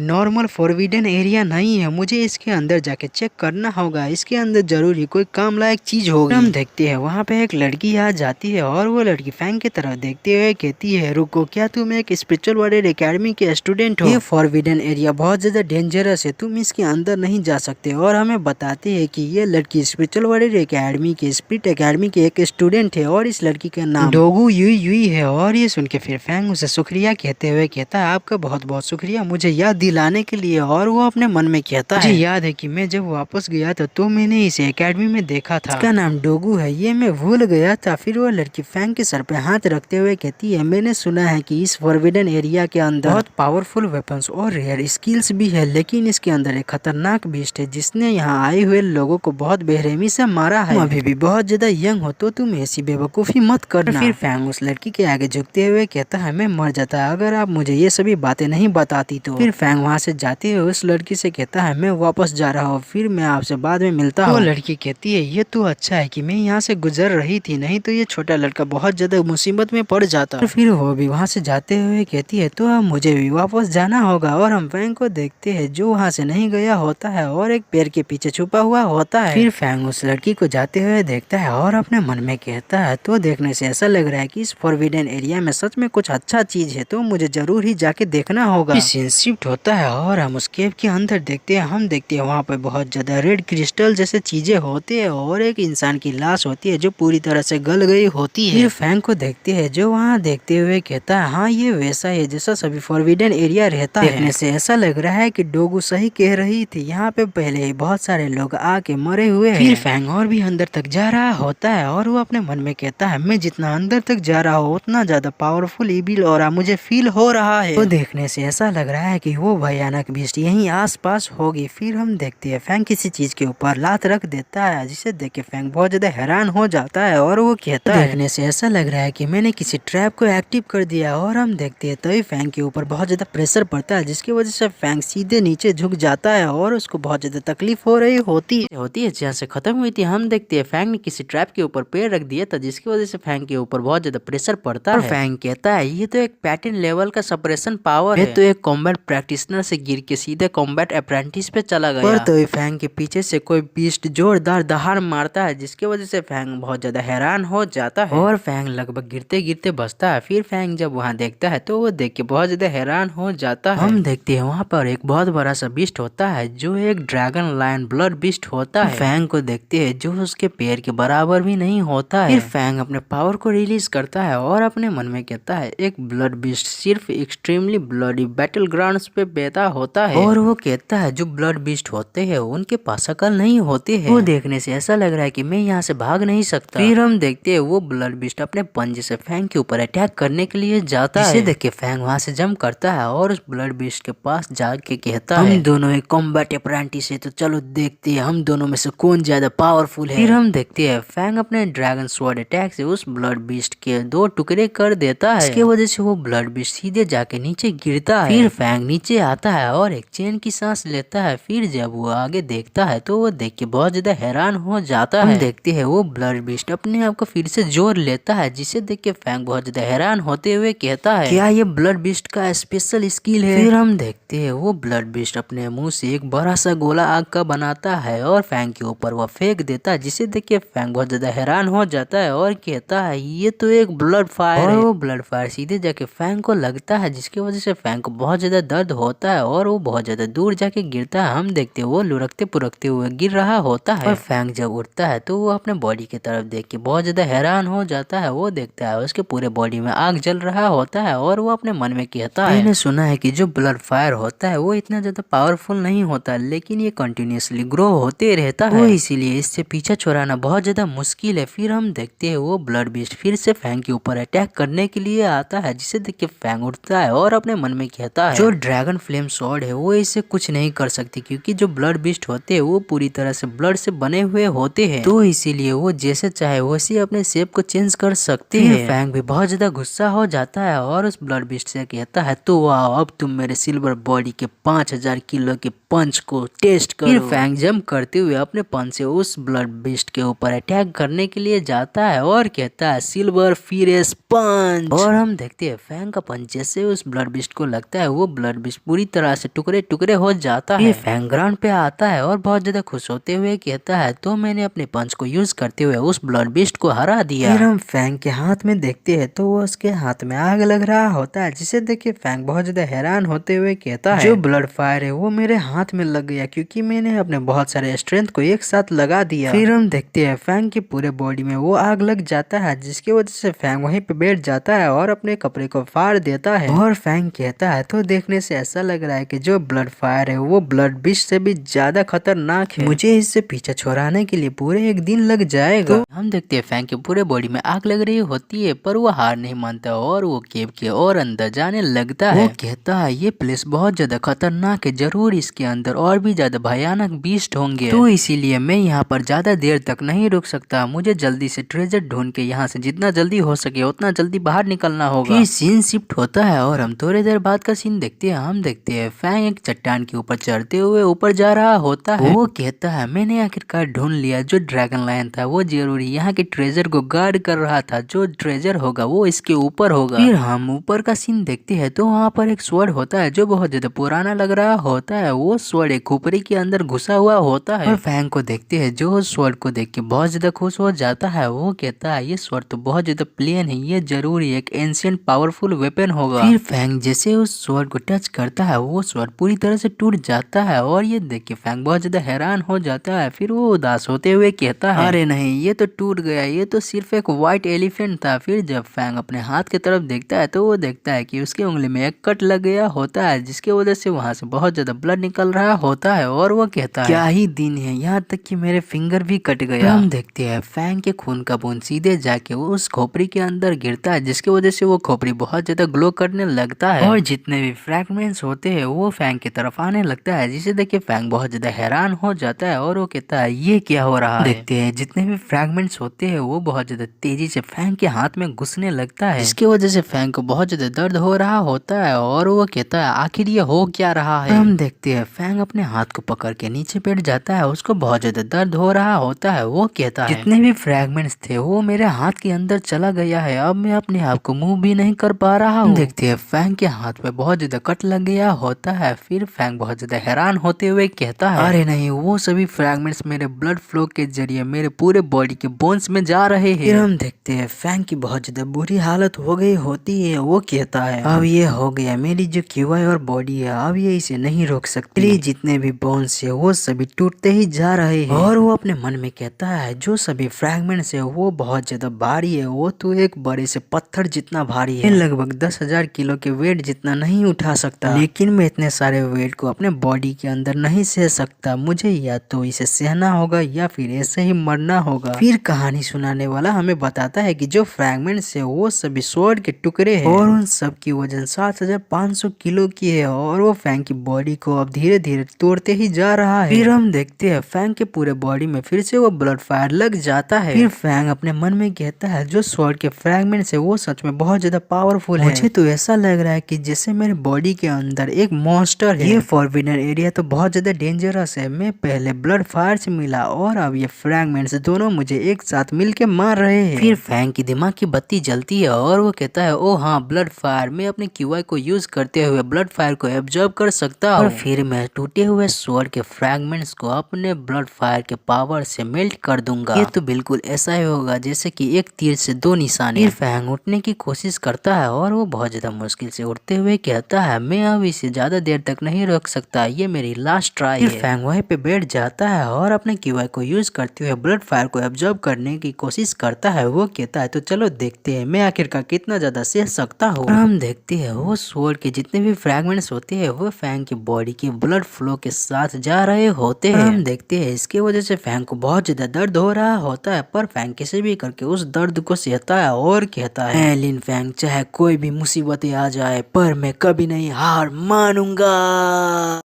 नॉर्मल फॉरबिडन एरिया नहीं है, मुझे इसके अंदर जाके चेक करना होगा, इसके अंदर जरूर ही कोई काम लायक चीज होगी। हम देखते हैं वहाँ पे एक लड़की आ जाती है और वो लड़की फैंग की तरफ देखते हुए कहती है रुको, क्या तुम एक स्पिरिचुअल वॉरियर एकेडमी के स्टूडेंट हो? ये फॉरबिडन एरिया बहुत ज्यादा डेंजरस है, तुम इसके अंदर नहीं जा सकते। और हमें बताते हैं कि ये लड़की स्पिरिचुअल वॉरियर एकेडमी के स्पिरिट एकेडमी के एक स्टूडेंट है और इस लड़की का नाम डोगू युई युई है। और ये सुन के फिर फैंग उसे शुक्रिया कहते हुए कहता है आपका बहुत बहुत शुक्रिया मुझे याद दिलाने के लिए। और वो अपने मन में कहता है मुझे याद है कि मैं जब वापस गया था तो मैंने इसे एकेडमी में देखा था, इसका नाम डोगू है, ये मैं भूल गया था। फिर वो लड़की फैंग के सर पे हाथ रखते हुए कहती है मैंने सुना है कि इस फॉरबिडन एरिया के अंदर बहुत पावरफुल वेपन्स और रेयर स्किल्स भी है, लेकिन इसके अंदर एक खतरनाक बीस्ट है जिसने यहाँ आए हुए लोगों को बहुत बेरहमी से मारा है। तुम अभी भी बहुत ज्यादा यंग हो तो तुम ऐसी बेवकूफी मत करना। फिर फैंग उस लड़की के आगे झुकते हुए कहता है मैं मर जाता अगर आप मुझे ये सभी बातें नहीं बताती तो। फिर फैंग वहाँ से जाते हुए उस लड़की से कहता है मैं वापस जा रहा हूँ, फिर मैं आपसे बाद में मिलता हूँ। वो लड़की कहती है ये तो अच्छा है कि मैं यहाँ से गुजर रही थी, नहीं तो ये छोटा लड़का बहुत ज्यादा मुसीबत में पड़ जाता। फिर वो भी वहाँ से जाते हुए कहती है तो अब मुझे भी वापस जाना होगा। और हम फैंग को देखते हैं जो वहाँ से नहीं गया होता है और एक पेड़ के पीछे छुपा हुआ होता है। फिर फैंग उस लड़की को जाते हुए देखता है और अपने मन में कहता है तो देखने से ऐसा लग रहा है कि इस फॉरबिडन एरिया में सच में कुछ अच्छा चीज है, तो मुझे जरूर ही जाके देखना होगा। सीन शिफ्ट होता है और हम उस केव के अंदर देखते हैं, हम देखते हैं वहाँ पे बहुत ज्यादा रेड क्रिस्टल जैसे चीजें होती है और एक इंसान की लाश होती है जो पूरी तरह से गल गई होती है। फिर फैंग को देखते हैं जो वहाँ देखते हुए कहता है हाँ ये वैसा है जैसा सभी फॉरबिडन एरिया रहता है। देखने से ऐसा लग रहा है कि डोगू सही कह रही थी, यहाँ पे पहले ही बहुत सारे लोग आके मरे हुए हैं। फिर फैंग और भी अंदर तक जा रहा होता है और वो अपने मन में कहता है मैं जितना अंदर तक जा रहा हूँ उतना ज्यादा पावरफुल इविल और मुझे फील हो रहा है। तो देखने से ऐसा लग रहा है कि वो भयानक बीस्ट यहीं आसपास होगी। फिर हम देखते हैं फैंग किसी चीज के ऊपर लात रख देता है जिसे देख के फैंग बहुत ज्यादा हैरान हो जाता है और वो कहता है देखने से ऐसा लग रहा है कि मैंने किसी ट्रैप को एक्टिव कर दिया। और हम देखते हैं तभी फैंग के ऊपर बहुत ज्यादा प्रेशर पड़ता है जिसकी वजह से फैंग सीधे नीचे झुक जाता है और उसको बहुत ज्यादा तकलीफ हो रही होती है। जहाँ से खत्म हुई थी हम देखते हैं फैंग ने किसी ट्रैप के ऊपर पैर रख दिया था जिसकी वजह से फैंग के ऊपर बहुत ज्यादा प्रेशर पड़ता है। और फैंग कहता है ये तो एक पैटर्न लेवल का सप्रेशन पावर है, तो एक कॉम्बैट प्रैक्टिशनर से गिर के सीधे कॉम्बैट अप्रेंटिस पे चला गया। पर तो फैंग के पीछे से कोई बीस्ट जोरदार दहाड़ मारता है जिसकी वजह से फैंग बहुत ज्यादा हैरान हो जाता है और फैंग लगभग गिरते गिरते बचता है। फिर फैंग जब वहाँ देखता है तो वो देख के बहुत ज्यादा हैरान हो जाता है। हम देखते हैं वहाँ पर एक बहुत बड़ा सा बीस्ट होता है जो एक ड्रैगन लायन ब्लड बीस्ट होता है। फैंग को देखते हैं जो उसके पैर के बराबर भी नहीं होता है। फिर फैंग अपने पावर को रिलीज करता है और अपने मन में कहता है एक ब्लड बीस्ट सिर्फ एक्सट्रीमली ब्लडी बैटल ग्राउंड्स पे पैदा होता है। और वो कहता है जो ब्लड बीस्ट होते हैं उनके पास अकल नहीं होती है। वो देखने से ऐसा लग रहा है कि मैं यहाँ से भाग नहीं सकता। फिर हम देखते हैं वो ब्लड बीस्ट अपने पंजे से फैंग के ऊपर अटैक करने के लिए जाता है, जिसे देख के फैंग वहाँ से जंप करता है और उस ब्लड बीस्ट के पास जाके कहता है हम दोनों एक कॉम्बैट अप्रेंटिस है तो चलो देखते हैं हम दोनों में से कौन ज्यादा पावरफुल है। फिर हम देखते हैं फैंग अपने ड्रैगन स्वॉर्ड अटैक से उस ब्लड बीस्ट के 2 टुकड़े कर देता है। इसके वजह से वो ब्लड बीस्ट सीधे जाके नीचे गिरता है। फिर फैंग नीचे आता है और एक चैन की सांस लेता है। फिर जब वो आगे देखता है तो वो देख के बहुत ज्यादा हैरान हो जाता है। हम देखते हैं वो ब्लड बीस्ट अपने आप को फिर से जोड़ लेता है जिसे देख के फैंग बहुत ज्यादा हैरान होते हुए कहता है क्या ये ब्लड बीस्ट का स्पेशल स्किल है। फिर हम देखते हैं वो ब्लड बीस्ट अपने मुंह से एक बड़ा सा गोला आग का बनाता है और फैंग के ऊपर वो फेंक देता है जिसे देख के फैंग बहुत ज्यादा हैरान हो जाता है और कहता है ये तो एक ब्लड फायर है। वो ब्लड फायर सीधे जाके फैंग को लगता है जिसकी वजह से फैंग को बहुत ज्यादा दर्द होता है और वो बहुत ज्यादा दूर जाके गिरता है। हम देखते हैं वो लुढ़कते पुरकते हुए गिर रहा होता है और फैंग जब उठता है तो वो अपने बॉडी की तरफ देख के बहुत ज्यादा हैरान हो जाता है। वो देखता है उसके पूरे बॉडी में आग जल रहा होता है और वो अपने मन में कहता है मैंने सुना है कि जो ब्लड फायर होता है वो इतना ज्यादा पावरफुल नहीं होता लेकिन ये कंटिन्यूसली ग्रो होते रहता है, वो इसीलिए इससे पीछा छुड़ाना बहुत ज्यादा मुश्किल है। फिर हम देखते हैं वो ब्लड बीस्ट फिर से फैंग के ऊपर अटैक करने के लिए आता है जिसे देख के फैंग उठता है और अपने मन में कहता है जो ड्रैगन फ्लेम स्वॉर्ड है वो इससे कुछ नहीं कर सकती क्योंकि जो ब्लड बीस्ट होते हैं वो पूरी तरह से ब्लड से बने हुए होते हैं, तो इसीलिए वो जैसे चाहे वैसे अपने शेप को चेंज कर सकते हैं। फैंग भी बहुत ज्यादा गुस्सा हो जाता है और उस ब्लड बीस्ट से कहता है तो वाह अब तुम मेरे सिल्वर बॉडी के 5000 किलो के पंच को टेस्ट करो। फिर फैंग जंप करते हुए अपने पंच से उस ब्लड बीस्ट के ऊपर अटैक करने के लिए जाता है और कहता है सिल्वर फिरेस पंच। और हम देखते हैं फैंग का पंच जैसे उस ब्लड बिस्ट को लगता है वो ब्लड बिस्ट पूरी तरह से टुकड़े टुकड़े हो जाता है। फैंग ग्राउंड पे आता है और बहुत ज्यादा खुश होते हुए कहता है तो मैंने अपने पंच को यूज करते हुए उस ब्लड बिस्ट को हरा दिया। फिर हम फैंग के हाथ में देखते हैं तो वो उसके हाथ में आग लग रहा होता है, जिसे देख के फैंग बहुत ज्यादा हैरान होते हुए कहता है जो ब्लड फायर है वो मेरे हाथ में लग गया क्योंकि मैंने अपने बहुत सारे स्ट्रेंथ को एक साथ लगा दिया। फिर हम देखते हैं फैंग की पूरे बॉडी में वो आग लग जाता है, जिसकी वजह से फैंग वहीं पे बैठ जाता है और अपने कपड़े को फाड़ देता है। और फैंग कहता है तो देखने से ऐसा लग रहा है कि जो ब्लड फायर है वो ब्लड बिस्ट से भी ज्यादा खतरनाक है, मुझे इससे पीछे छुड़ाने के लिए पूरे एक दिन लग जाएगा। तो हम देखते हैं फैंग के पूरे बॉडी में आग लग रही होती है पर वो हार नहीं मानता और वो केव के और अंदर जाने लगता है। वो कहता है ये प्लेस बहुत ज्यादा खतरनाक है, जरूर इसके अंदर और भी ज्यादा भयानक बीस्ट होंगे, तो इसीलिए मैं यहाँ पर ज्यादा देर तक नहीं रुक सकता, मुझे जल्दी से ट्रेजर ढूंढ के यहाँ से जितना जल्दी हो सके उतना जल्दी बाहर निकलना होगा। फिर सीन शिफ्ट होता है और हम थोड़ी देर बाद का सीन देखते हैं। हम देखते हैं फैंग एक चट्टान के ऊपर चढ़ते हुए ऊपर जा रहा होता है। वो कहता है मैंने आखिरकार ढूंढ लिया, जो ड्रैगन लायन था वो जरूरी यहाँ के ट्रेजर को गार्ड कर रहा था, जो ट्रेजर होगा वो इसके ऊपर होगा। फिर हम ऊपर का सीन देखते हैं तो वहाँ पर एक स्वॉर्ड होता है जो बहुत ज्यादा पुराना लग रहा होता है। वो स्वॉर्ड एक खोपड़ी के अंदर घुसा हुआ होता है और फैंग को देखते हैं जो स्वॉर्ड को देख के बहुत ज्यादा खुश हो जाता है। वो कहता है ये स्वॉर्ड तो बहुत ज्यादा प्लेन है, ये जरूरी एक एंशिएंट पावरफुल वेपन होगा। फिर फैंग जैसे उस स्वॉर्ड को टच करता है वो स्वॉर्ड पूरी तरह से टूट जाता है और ये देख के फैंग बहुत ज्यादा हैरान हो जाता है। फिर वो उदास होते हुए कहता है अरे नहीं ये तो टूट गया, ये तो सिर्फ एक व्हाइट एलिफेंट था। फिर जब फैंग अपने हाथ की तरफ देखता है तो वो देखता है कि उसकी उंगली में एक कट लग गया होता है, जिसकी वजह से वहां से बहुत ज्यादा ब्लड निकल रहा होता है। और वो कहता है क्या ही दिन है, यहाँ तक कि मेरे फिंगर भी कट गया। हम देखते हैं फैंग के खून का बूंद सीधे जाके वो उस खोपड़ी के अंदर गिरता है, जिसकी वजह से वो खोपड़ी बहुत ज्यादा ग्लो करने लगता है और जितने भी फ्रैगमेंट्स होते हैं वो फैंग की तरफ आने लगता है, जिसे देख के फैंग बहुत ज्यादा हैरान हो जाता है और वो कहता है ये क्या हो रहा है। देखते हैं जितने भी फ्रैगमेंट्स होते हैं वो बहुत ज्यादा तेजी से फैंग के हाथ में घुसने लगता है, जिसकी वजह से फैंग को बहुत ज्यादा दर्द हो रहा होता है और वो कहता है आखिर ये हो क्या रहा है। हम देखते हैं फैंग अपने हाथ को पकड़ के नीचे बैठ जाता है, उसको बहुत ज्यादा दर्द हो रहा होता है। वो कहता है जितने भी फ्रैगमेंट्स थे वो मेरे हाथ के अंदर चला गया है, अब मैं अपने आप को मूव भी नहीं कर पा रहा हूँ। देखते हैं फैंग के हाथ में बहुत ज्यादा कट लग गया होता है। फिर फैंग बहुत ज्यादा हैरान होते हुए कहता है अरे नहीं वो सभी फ्रैगमेंट्स मेरे ब्लड फ्लो के जरिए मेरे पूरे बॉडी के बोन्स में जा रहे हैं। फिर हम देखते हैं फैंग की बहुत ज्यादा बुरी हालत हो गई होती है। वो कहता है अब ये हो गया, मेरी जो क्यूआई और बॉडी है अब ये इसे नहीं रोक सकती, मेरी जितने भी बोन्स है वो सभी टूटते ही जा रहे हैं। और वो अपने मन में कहता है जो सभी फ्रैगमेंट्स है वो बहुत ज्यादा भारी है, वो तो एक बड़े से पत्थर जितना भारी है, लगभग 10,000 किलो के वेट जितना नहीं उठा सकता, लेकिन मैं इतने सारे वेट को अपने बॉडी के अंदर नहीं सह सकता, मुझे या तो इसे सहना होगा या फिर ऐसे ही मरना होगा। फिर कहानी सुनाने वाला हमें बताता है कि जो फ्रैगमेंट्स है वो सभी स्वॉर्ड के टुकड़े हैं और उन सब की वजन 7,500 किलो की है और वो फैंग की बॉडी को अब धीरे धीरे तोड़ते ही जा रहा है। फिर हम देखते हैं फैंग के पूरे बॉडी में फिर से वो ब्लड फायर लग जाता है। फिर फैंग अपने मन में कहता है जो स्वॉर्ड के फ्रैगमेंट्स है वो सच में बहुत ज्यादा पावरफुल है, मुझे तो ऐसा लग रहा है कि जैसे मेरे बॉडी के अंदर एक मॉन्स्टर है। ये फॉरबिडन एरिया तो बहुत ज्यादा डेंजरस है, मैं पहले ब्लड फायर से मिला और अब ये फ्रैगमेंट्स दोनों मुझे एक साथ मिलके मार रहे हैं। फिर फैंग की दिमाग की बत्ती जलती है और वो कहता है ओ हाँ ब्लड फायर, मैं अपने क्यूआई को यूज करते हुए ब्लड फायर को एब्जॉर्ब कर सकता हूँ और फिर मैं टूटे हुए स्वॉर्ड के फ्रैगमेंट्स को अपने ब्लड फायर के पावर से मेल्ट कर दूंगा। ये तो बिल्कुल ऐसा ही होगा जैसे कि एक तीर से दो निशाने। फिर फैंग उठने की कोशिश करता है और वो बहुत ज्यादा मुश्किल से उठते हुए कहता है मैं अब इसे ज्यादा देर तक नहीं रोक सकता, ये मेरी लास्ट ट्राई है। फैंग वहीं पे बैठ जाता है और अपने क्यूआई को यूज करते हुए ब्लड फायर को एब्जॉर्ब करने की कोशिश करता है। वो कहता है तो चलो देखते हैं मैं आखिरकार कितना ज्यादा सह सकता हूँ। हम देखते हैं वो स्वॉर्ड के जितने भी फ्रैगमेंट्स होते हैं वो फैंग की बॉडी के ब्लड फ्लो के साथ जा रहे होते हैं। हम देखते हैं इसकी वजह से फैंग को बहुत ज्यादा दर्द हो रहा होता है, पर फैंग कैसे भी करके उस दर्द को सहता है और कहता है लिन फैंग चाहे कोई भी मुसीबतें आ जाए पर मैं कभी नहीं हार मानूंगा।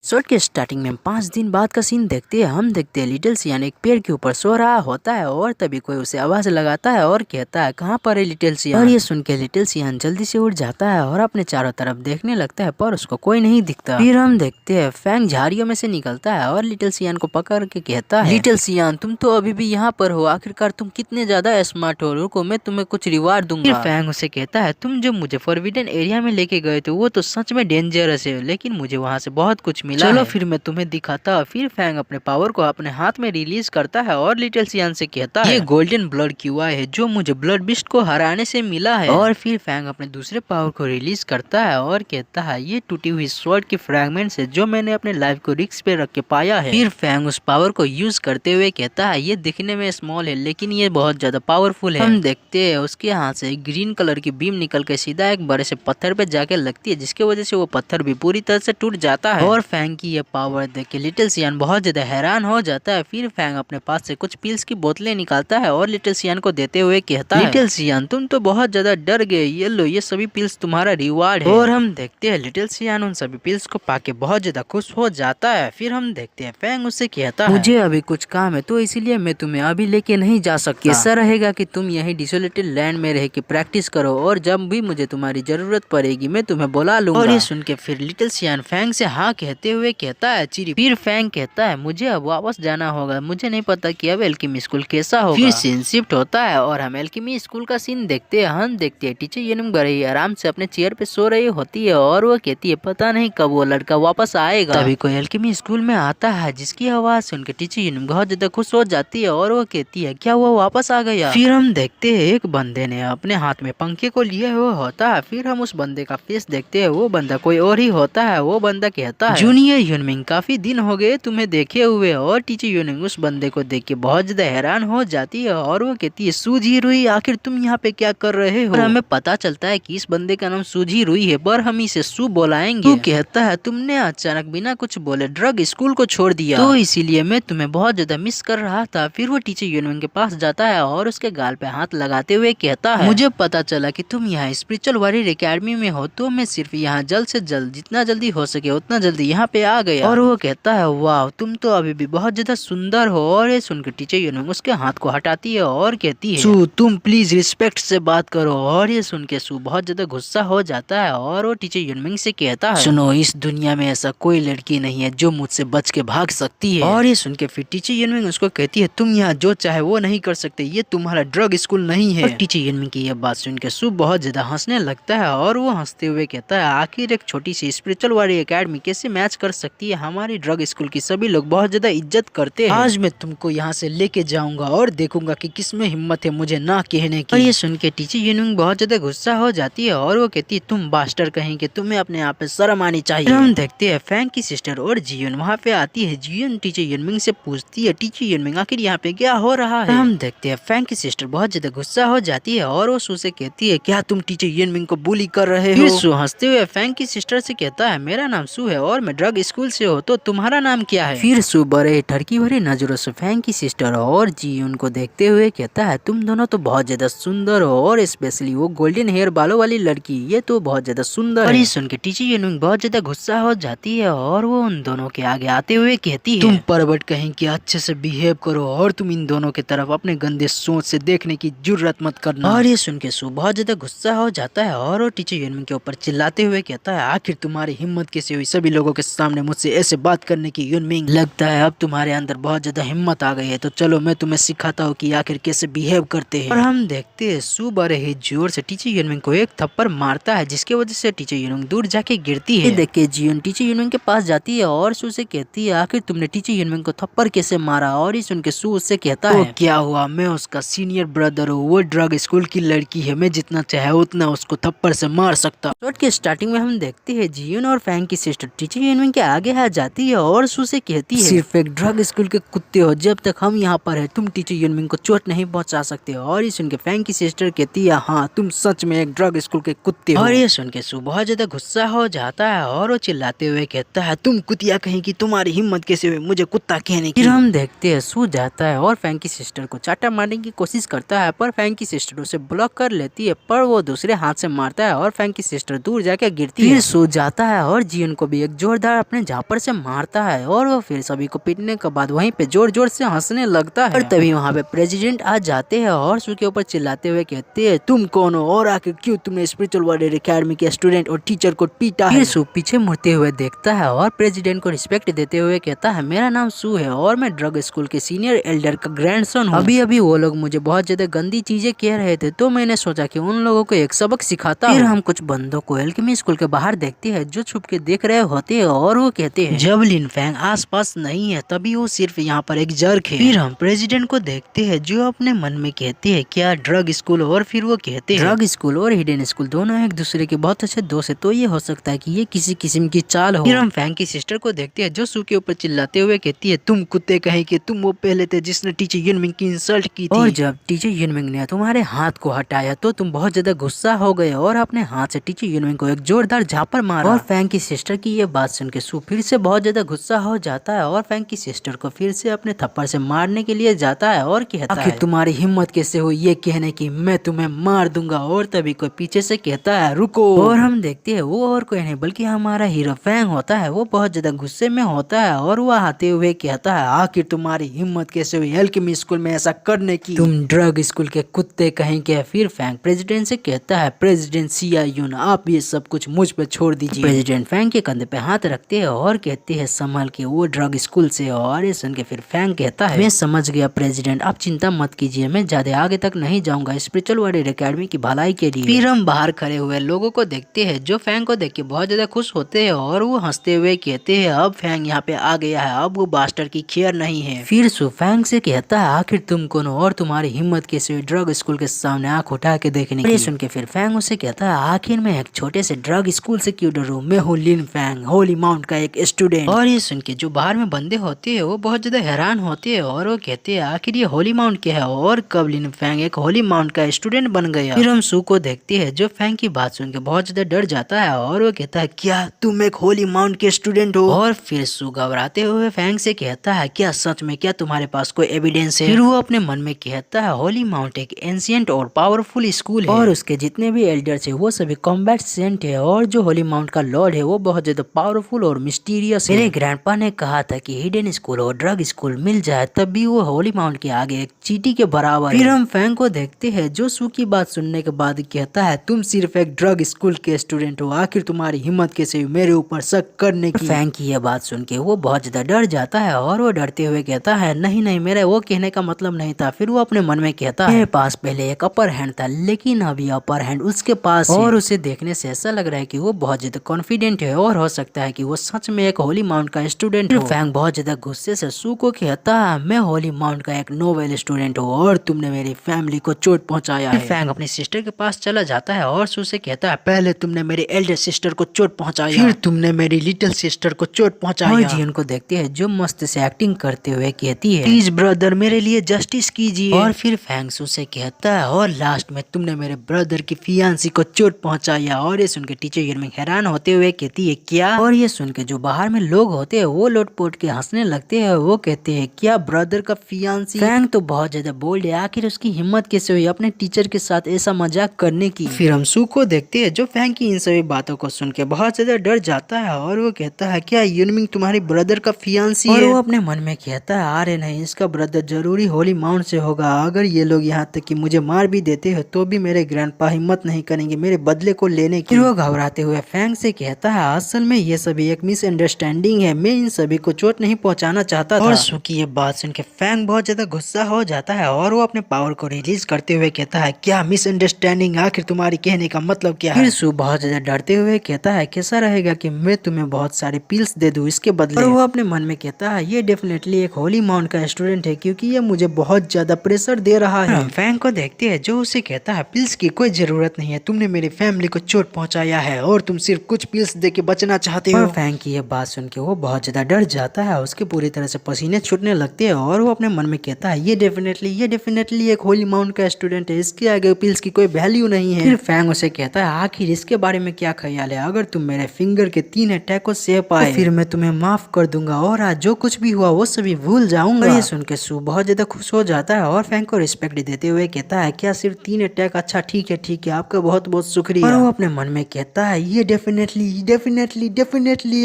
शॉर्ट के स्टार्टिंग में 5 दिन बाद का सीन देखते हैं। हम देखते हैं लिटिल सियान एक पेड़ के ऊपर सो रहा होता है और तभी कोई उसे आवाज लगाता है और कहता है कहाँ पर है लिटिल सियान। और ये सुन के लिटिल सियान जल्दी से उठ जाता है और अपने चारों तरफ देखने लगता है पर उसको कोई नहीं दिखता। फिर हम देखते हैं फैंग झाड़ियों में से निकलता है और लिटिल सियान को पकड़ के कहता है लिटिल सियान तुम तो अभी भी यहाँ पर हो, आखिरकार तुम कितने ज्यादा स्मार्ट हो, रुको मैं तुम्हें कुछ रिवार्ड दूंगा। फिर फैंग उसे कहता है तुम जो मुझे फॉरबिडन एरिया में लेके गए थे वो तो सच में डेंजरस है, लेकिन मुझे वहाँ से बहुत कुछ मिला चलो फिर मैं तुम्हें दिखाता। फिर फैंग अपने पावर को अपने हाथ में रिलीज करता है और लिटिल सियान से कहता है ये गोल्डन ब्लड क्यूआ है जो मुझे ब्लड बिस्ट को हराने से मिला है। और फिर फैंग अपने दूसरे पावर को रिलीज करता है और कहता है ये टूटी हुई स्वॉर्ड की फ्रैगमेंट्स है जो मैंने अपने लाइफ को रिस्क पे रख के पाया है। फिर फैंग उस पावर को यूज करते हुए कहता है ये दिखने में स्मॉल है लेकिन ये बहुत ज्यादा पावरफुल है। हम देखते हैं उसके हाथ से ग्रीन कलर की बीम निकल के सीधा एक बड़े से पत्थर पे जाके लगती है जिसकी वजह से वो पत्थर भी पूरी तरह से टूट जाता है। और फैंग की ये पावर देख के लिटिल सियान बहुत ज्यादा हैरान हो जाता है। फिर फैंग अपने पास से कुछ पिल्स की बोतलें निकालता है और लिटिल सियान को देते हुए कहता है लिटिल सियान तुम तो बहुत ज्यादा डर गए, ये लो ये सभी पिल्स तुम्हारा रिवार्ड है। और हम देखते हैं लिटिल सियान उन सभी पिल्स को पाके बहुत ज्यादा खुश हो जाता है। फिर हम देखते हैं फैंग उससे कहता है मुझे अभी कुछ काम है तो इसीलिए मैं तुम्हें अभी लेके नहीं जा सकता। ऐसा रहेगा कि तुम यही डिसोलेटेड लैंड में रह के प्रैक्टिस करो और जब भी मुझे तुम्हारी जरूरत पड़ेगी मैं तुम्हें बुला लूंगा। और ये सुन के फिर लिटिल सियान फैंग से हाँ कहते हुए कहता है चिरी। फिर फैंग कहता है मुझे अब वापस जाना होगा, मुझे नहीं पता कि अब एल्केमी स्कूल कैसा होगा। फिर सीन शिफ्ट होता है और हम एल्केमी स्कूल का सीन देखते हैं। हम देखते हैं टीचर यूनिंग बड़ी आराम से अपने चेयर पे सो रही होती है और वो कहती है पता नहीं कब वो लड़का वापस आएगा। तभी कोई एल्केमी स्कूल में आता है जिसकी आवाज सुन के टीचर यूनिंग बहुत ज्यादा खुश हो जाती है और वो कहती है क्या वो वापस आ गया। फिर हम देखते हैं एक बंदे ने अपने हाथ में पंखे को लिए हुए होता है। फिर हम उस बंदे का फेस देखते हैं, वो बंदा कोई और ही होता है। वो बंदा कहता है जूनियर यूनमिंग काफी दिन हो गए तुम्हें देखे हुए। और टीचर यूनिंग उस बंदे को देख के बहुत ज्यादा हैरान हो जाती है और वो कहती है सूजी रुई आखिर तुम यहाँ पे क्या कर रहे हो। और हमें पता चलता है कि इस बंदे का नाम सूजी रुई है पर हम इसे सू बुलाएंगे। वो कहता है तुमने अचानक बिना कुछ बोले ड्रग स्कूल को छोड़ दिया तो इसीलिए मैं तुम्हें बहुत ज्यादा मिस कर रहा था। फिर वो टीचर यूनियन के पास जाता है और उसके गाल पे हाथ लगाते हुए कहता है मुझे पता चला कि तुम यहाँ स्पिरिचुअल वॉरियर एकेडमी में हो तो मैं सिर्फ यहाँ जल्द से जल्द जितना जल्दी हो सके उतना जल्दी यहाँ पे आ गया। और वो कहता है वाह तुम तो अभी भी बहुत ज्यादा सुंदर हो। और ये सुनकर टीचर यूनियन उसके हाथ को हटाती है और कहती है सू तुम प्लीज रिस्पेक्ट से बात करो। और ये सुन के सू बहुत ज्यादा गुस्सा हो जाता है और वो टीचर यूनियन से कहता है सुनो इस दुनिया में ऐसा कोई लड़की नहीं है जो मुझसे बच के भाग सकती है। और ये सुन के फिर टीचर यूनियन उसको कहती है तुम यहाँ जो चाहे वो नहीं कर सकते, ये तुम्हारा ड्रग स्कूल नहीं है। और टीचर यूनियन की यह बात सुन के सू बहुत ज्यादा हंसने लगता है और वो हंसते हुए कहता है आखिर एक छोटी सी स्पिरिचुअल वॉरियर एकेडमी कैसे मैच कर सकती है हमारी ड्रग स्कूल की, सभी लोग बहुत ज्यादा इज्जत करते हैं। आज मैं तुमको यहाँ से लेके जाऊंगा और देखूंगा कि किसमें हिम्मत है मुझे ना कहने की। और ये सुन के टीचर यूनियन बहुत ज्यादा गुस्सा हो जाती है और वो कहती है तुम बास्टर कहेंगे, तुम्हें अपने आप पे शर्म आनी चाहिए। हम देखते हैं फैंग की सिस्टर और जियन वहाँ पे आती है। जियन टीचर यूनियन से पूछती है टीचर यूनियन आखिर यहाँ पे क्या हो रहा है। हम देखते हैं फैंग की सिस्टर बहुत ज्यादा गुस्सा हो जाती है और वो सू से कहती है क्या तुम टीचर यूनियन को बुली कर रहे हो। सू हंसते हुए फैंग की सिस्टर से कहता है मेरा नाम सू है और मैं ड्रग स्कूल से हो तो तुम्हारा नाम क्या है। फिर सू बड़े ठरकी भरी नजरों से फैंग की सिस्टर और जियन को देखते हुए कहता है तुम दोनों तो बहुत ज्यादा सुंदर हो और स्पेशली वो गोल्डन हेयर बालों वाली लड़की ये तो बहुत ज्यादा सुंदर है। सुन के टीचर यूनियन बहुत ज्यादा गुस्सा हो जाती है और वो उन दोनों के आगे आते हुए कहती है तुम परवट कहीं कि अच्छे से बिहेव करो और तुम इन दोनों की तरफ अपने गंदे सोच से देखने की जुर्रत मत करना। और ये सुन के सू बहुत ज्यादा गुस्सा हो जाता है और वो टीचर यूनियन के ऊपर चिल्लाते हुए कहता है आखिर तुम्हारी हिम्मत कैसे हुई सभी लोगों के सामने मुझसे ऐसे बात करने की यूनियन, लगता है अब तुम्हारे अंदर बहुत ज्यादा हिम्मत आ गई है तो चलो मैं तुम्हें सिखाता हूँ कि आखिर कैसे बिहेव करते हैं। और हम देखते हैं सू बड़े ही जोर से टीचर यूनियन को एक थप्पड़ मारता है जिसकी वजह से टीचर यूनियन दूर जाके गिरती है। देख के जियन टीचर यूनियन के पास जाती है और सू से कहती है आखिर तुमने टीचर यूनियन को थप्पड़ कैसे मारा। और ये सुन के सू उससे कहता है क्या हुआ, मैं उसका सीनियर ब्रदर हूँ, वो ड्रग स्कूल की लड़की है, मैं जितना चाहे उतना उसको थप्पड़ से मार सकता। शॉर्ट के स्टार्टिंग में हम देखते हैं जियन और फैंग की सिस्टर टीचर यूनियन के आगे आ जाती है और सू से कहती है सिर्फ एक ड्रग स्कूल के कुत्ते हो, जब तक हम यहाँ पर है तुम टीचर यूनियन को चोट नहीं पहुँचा सकते। और ये सुन के फैंग की सिस्टर कहती है हाँ तुम सच में एक ड्रग स्कूल के कुत्ते हो। और ये सुन के सू बहुत ज्यादा गुस्सा हो जाता है और वो चिल्लाते हुए कहता है तुम कुतिया कहीं की, तुम्हारी हिम्मत कैसे हुई मुझे कुत्ता कहने की। फिर हम देखते हैं सू जाता है और फैंग की सिस्टर को चाटा मारने की कोशिश करता है पर फैंग की सिस्टर उसे ब्लॉक कर लेती है पर वो दूसरे हाथ से मारता है और फैंग की सिस्टर दूर जाके गिरती है। फिर सू जाता है और जियन को भी एक जोरदार अपने झापर से मारता है और वो फिर सभी को पीटने के बाद वहीं पे जोर जोर से हंसने लगता है। और तभी वहाँ पे प्रेसिडेंट आ जाते हैं और सू के ऊपर चिल्लाते हुए कहते हैं तुम कौन हो और आखिर क्यों तुमने स्पिरिचुअल वॉरियर एकेडमी के स्टूडेंट और टीचर को पीटा है। फिर सू पीछे मुड़ते हुए देखता है और प्रेसिडेंट को रिस्पेक्ट देते हुए कहता है मेरा नाम सू है और मैं ड्रग स्कूल के सीनियर एल्डर का ग्रैंडसन हूँ। अभी अभी वो लोग मुझे बहुत ज्यादा गंदी चीजें कह रहे थे तो मैंने सोचा जाके उन लोगों को एक सबक सिखाता है। फिर हम कुछ बंदों को एल्केमी स्कूल के बाहर देखते हैं जो छुप के देख रहे होते हैं और वो कहते हैं जब लिन फैंग आसपास नहीं है तभी वो सिर्फ यहाँ पर एक जर्क है। फिर हम प्रेसिडेंट को देखते हैं जो अपने मन में कहते हैं क्या ड्रग स्कूल, और फिर वो कहते हैं ड्रग स्कूल और हिडन स्कूल दोनों एक दूसरे के बहुत अच्छे दोस्त है, तो ये हो सकता है कि ये किसी किस्म की चाल हो। फिर हम फैंग की सिस्टर को देखते हैं जो सू के ऊपर चिल्लाते हुए कहती है तुम कुत्ते कहे कि तुम वो पहले थे जिसने टीचर युनमिंग की इंसल्ट की थी, और जब टीचर युनमिंग ने तुम्हारे हाथ को हटाया तो तुम बहुत ज्यादा गुस्सा हो गए और अपने हाथ से टीचर युनमिंग को एक जोरदार झापड़ मारा। और फैंग की सिस्टर की ये बात सुन के सू फिर से बहुत ज्यादा गुस्सा हो जाता है और फैंग की सिस्टर को फिर से अपने थप्पड़ से मारने के लिए जाता है और कहता है तुम्हारी हिम्मत कैसे हुई ये कहने की, मैं तुम्हें मार दूंगा। और तभी कोई पीछे से कहता है रुको, और हम देखते हैं वो और कोई नहीं बल्कि हमारा हीरो फैंग होता है। वो बहुत ज्यादा गुस्से में होता है और वो आते हुए कहता है आखिर तुम्हारी हिम्मत कैसे हुई एल्केमी स्कूल में ऐसा करने की, तुम ड्रग स्कूल के कुत्ते कहेंगे। फिर फैंग प्रेसिडेंट से कहता है प्रेसिडेंट सिया यून आप ये सब कुछ मुझ पे छोड़ दीजिए। प्रेसिडेंट फैंग के कंधे पे हाथ रखते हैं और कहते हैं संभल के वो ड्रग स्कूल से। और ये सुन के फिर फैंग कहता है मैं समझ गया प्रेसिडेंट, आप चिंता मत कीजिए, मैं ज्यादा आगे तक नहीं जाऊंगा स्पिरिचुअल वॉरियर एकेडमी की भलाई के लिए। फिर हम बाहर खड़े हुए लोगों को देखते हैं जो फैंग को देख के बहुत ज्यादा खुश होते हैं और वो हंसते हुए कहते हैं अब फैंग यहाँ पे आ गया है, अब वो बास्टर की खैर नहीं है। फिर सू फैंग से कहता है आखिर तुम कौन हो और तुम्हारी हिम्मत कैसे हुई ड्रग स्कूल के सामने आंख उठा के देखने की। सुन के फिर फैंग उसे कहता है आखिर मैं एक छोटे से ड्रग स्कूल से क्यों डरूं, मैं हूँ लिन फैंग होली माउंट का एक स्टूडेंट। और ये सुन के जो बाहर में बंदे होते हैं वो बहुत ज्यादा हैरान होते हैं और वो कहते हैं आखिर ये होली माउंट क्या है और कब लिन फैंग एक होली माउंट का स्टूडेंट बन गया। फिर हम सू को देखते हैं जो फैंग की बात सुन के बहुत ज्यादा डर जाता है और वो कहता है क्या तुम एक होली माउंट के स्टूडेंट हो। और फिर सू घबराते हुए फैंग से कहता है क्या सच में, क्या तुम्हारे पास कोई एविडेंस है। फिर वो अपने मन में कहता है होली माउंट एक एंशिएंट और पावरफुल स्कूल है और उसके जितने भी एल्डर्स है वो सभी कॉम्बैट सेंट है और जो होली माउंट का लॉर्ड है वो बहुत ज्यादा पावरफुल और मिस्टीरियस है। मेरे ग्रैंडपा ने कहा था कि हिडन स्कूल और ड्रग स्कूल मिल जाए तब भी वो होली माउंट के आगे एक चींटी के बराबर है। फिर हम फैंग को देखते हैं जो सू की बात सुनने के बाद कहता है तुम सिर्फ एक ड्रग स्कूल के स्टूडेंट हो, आखिर तुम्हारी हिम्मत कैसे हुई मेरे ऊपर शक करने की। फैंग की यह बात सुन के वो बहुत ज्यादा डर जाता है और वो डरते हुए कहता है नहीं नहीं मेरा वो कहने का मतलब नहीं था। फिर वो अपने मन में कहता है मेरे पास पहले एक अपर हैंड था लेकिन अभी अपर हैंड उसके पास और उसे देखने से ऐसा लग रहा है कि वो बहुत ज्यादा कॉन्फिडेंट है और हो सकता है कि वो सच में एक होली माउंट का स्टूडेंट हो। फैंग बहुत ज्यादा गुस्से से सू को कहता है मैं होली माउंट का एक नोवेल स्टूडेंट हूँ और तुमने मेरी फैमिली को चोट पहुंचाया है। फैंग अपनी सिस्टर के पास चला जाता है और सू से कहता है पहले तुमने मेरी एल्डर सिस्टर को चोट पहुंचाया, फिर तुमने मेरी लिटिल सिस्टर को चोट पहुंचाया। और जियन को देखते हैं जो मस्त से एक्टिंग करते हुए कहती है प्लीज ब्रदर मेरे लिए जस्टिस कीजिए। और फिर फैंग सू से कहता है और लास्ट में तुमने मेरे ब्रदर की फियांसी को चोट पहुंचाया। और ये सुन के टीचर युनमिंग हैरान होते हुए कहती है क्या। और ये सुन के जो बाहर में लोग होते हैं वो लोटपोट के हंसने लगते हैं। वो कहते हैं क्या ब्रदर का फियांसी। फैंग तो बहुत ज्यादा बोल्ड है, आखिर उसकी हिम्मत कैसे हुई अपने टीचर के साथ ऐसा मजाक करने की। फिर हम सू को देखते हैं जो फैंग की इन सभी बातों को सुन के बहुत ज्यादा डर जाता है और वो कहता है क्या युनमिंग तुम्हारी ब्रदर का फियांसी है। और वो अपने मन में कहता है अरे नहीं इसका ब्रदर जरूरी होली माउंट से होगा, अगर ये लोग यहाँ तक कि मुझे मार भी देते हैं तो भी मेरे ग्रैंडपा हिम्मत नहीं करेंगे मेरे बदले को लेने की। फिर वो घबराते हुए फैंग से कहता है असल में ये सभी एक मिसअंडरस्टैंडिंग है, मैं इन सभी को चोट नहीं पहुंचाना चाहता था। और सू की ये बात सुन के फैंग बहुत ज्यादा गुस्सा हो जाता है और वो अपने पावर को रिलीज करते हुए कहता है क्या मिसअंडरस्टैंडिंग, आखिर तुम्हारी कहने का मतलब क्या है। फिर सू बहुत ज्यादा डरते हुए कहता है कैसा रहेगा कि मैं तुम्हें बहुत सारे पिल्स दे दूं इसके बदले। और वो अपने मन में कहता है ये डेफिनेटली एक होली माउंट का स्टूडेंट है क्योंकि ये मुझे बहुत ज्यादा प्रेशर दे रहा है। फैंग को देखते हैं जो उसे कहता है पिल्स की कोई जरूरत नहीं है, तुमने मेरी फैमिली को चोट पहुंचाया है और तुम सिर्फ कुछ पिल्स दे के बचना चाहते हो। फैंग की ये बात सुन के वो बहुत ज्यादा डर जाता है, उसके पूरी तरह से पसीने छूटने लगते हैं और वो अपने मन में कहता है ये डेफिनेटली एक होली माउंट का स्टूडेंट है, इसके आगे पिल्स की कोई वैल्यू नहीं है। फिर फैंग उसे कहता है आखिर इसके बारे में क्या ख्याल है, अगर तुम मेरे फिंगर के 3 अटैक को सह पाए तो फिर मैं तुम्हें माफ कर दूंगा और आज जो कुछ भी हुआ वो सभी भूल जाऊंगा। ये सुन के सू बहुत ज्यादा खुश हो जाता है और फैंग को रिस्पेक्ट देते हुए कहता है क्या सिर्फ 3 अटैक, अच्छा ठीक है आपका बहुत बहुत शुक्रिया। और वो अपने मन में कहता है ये डेफिनेटली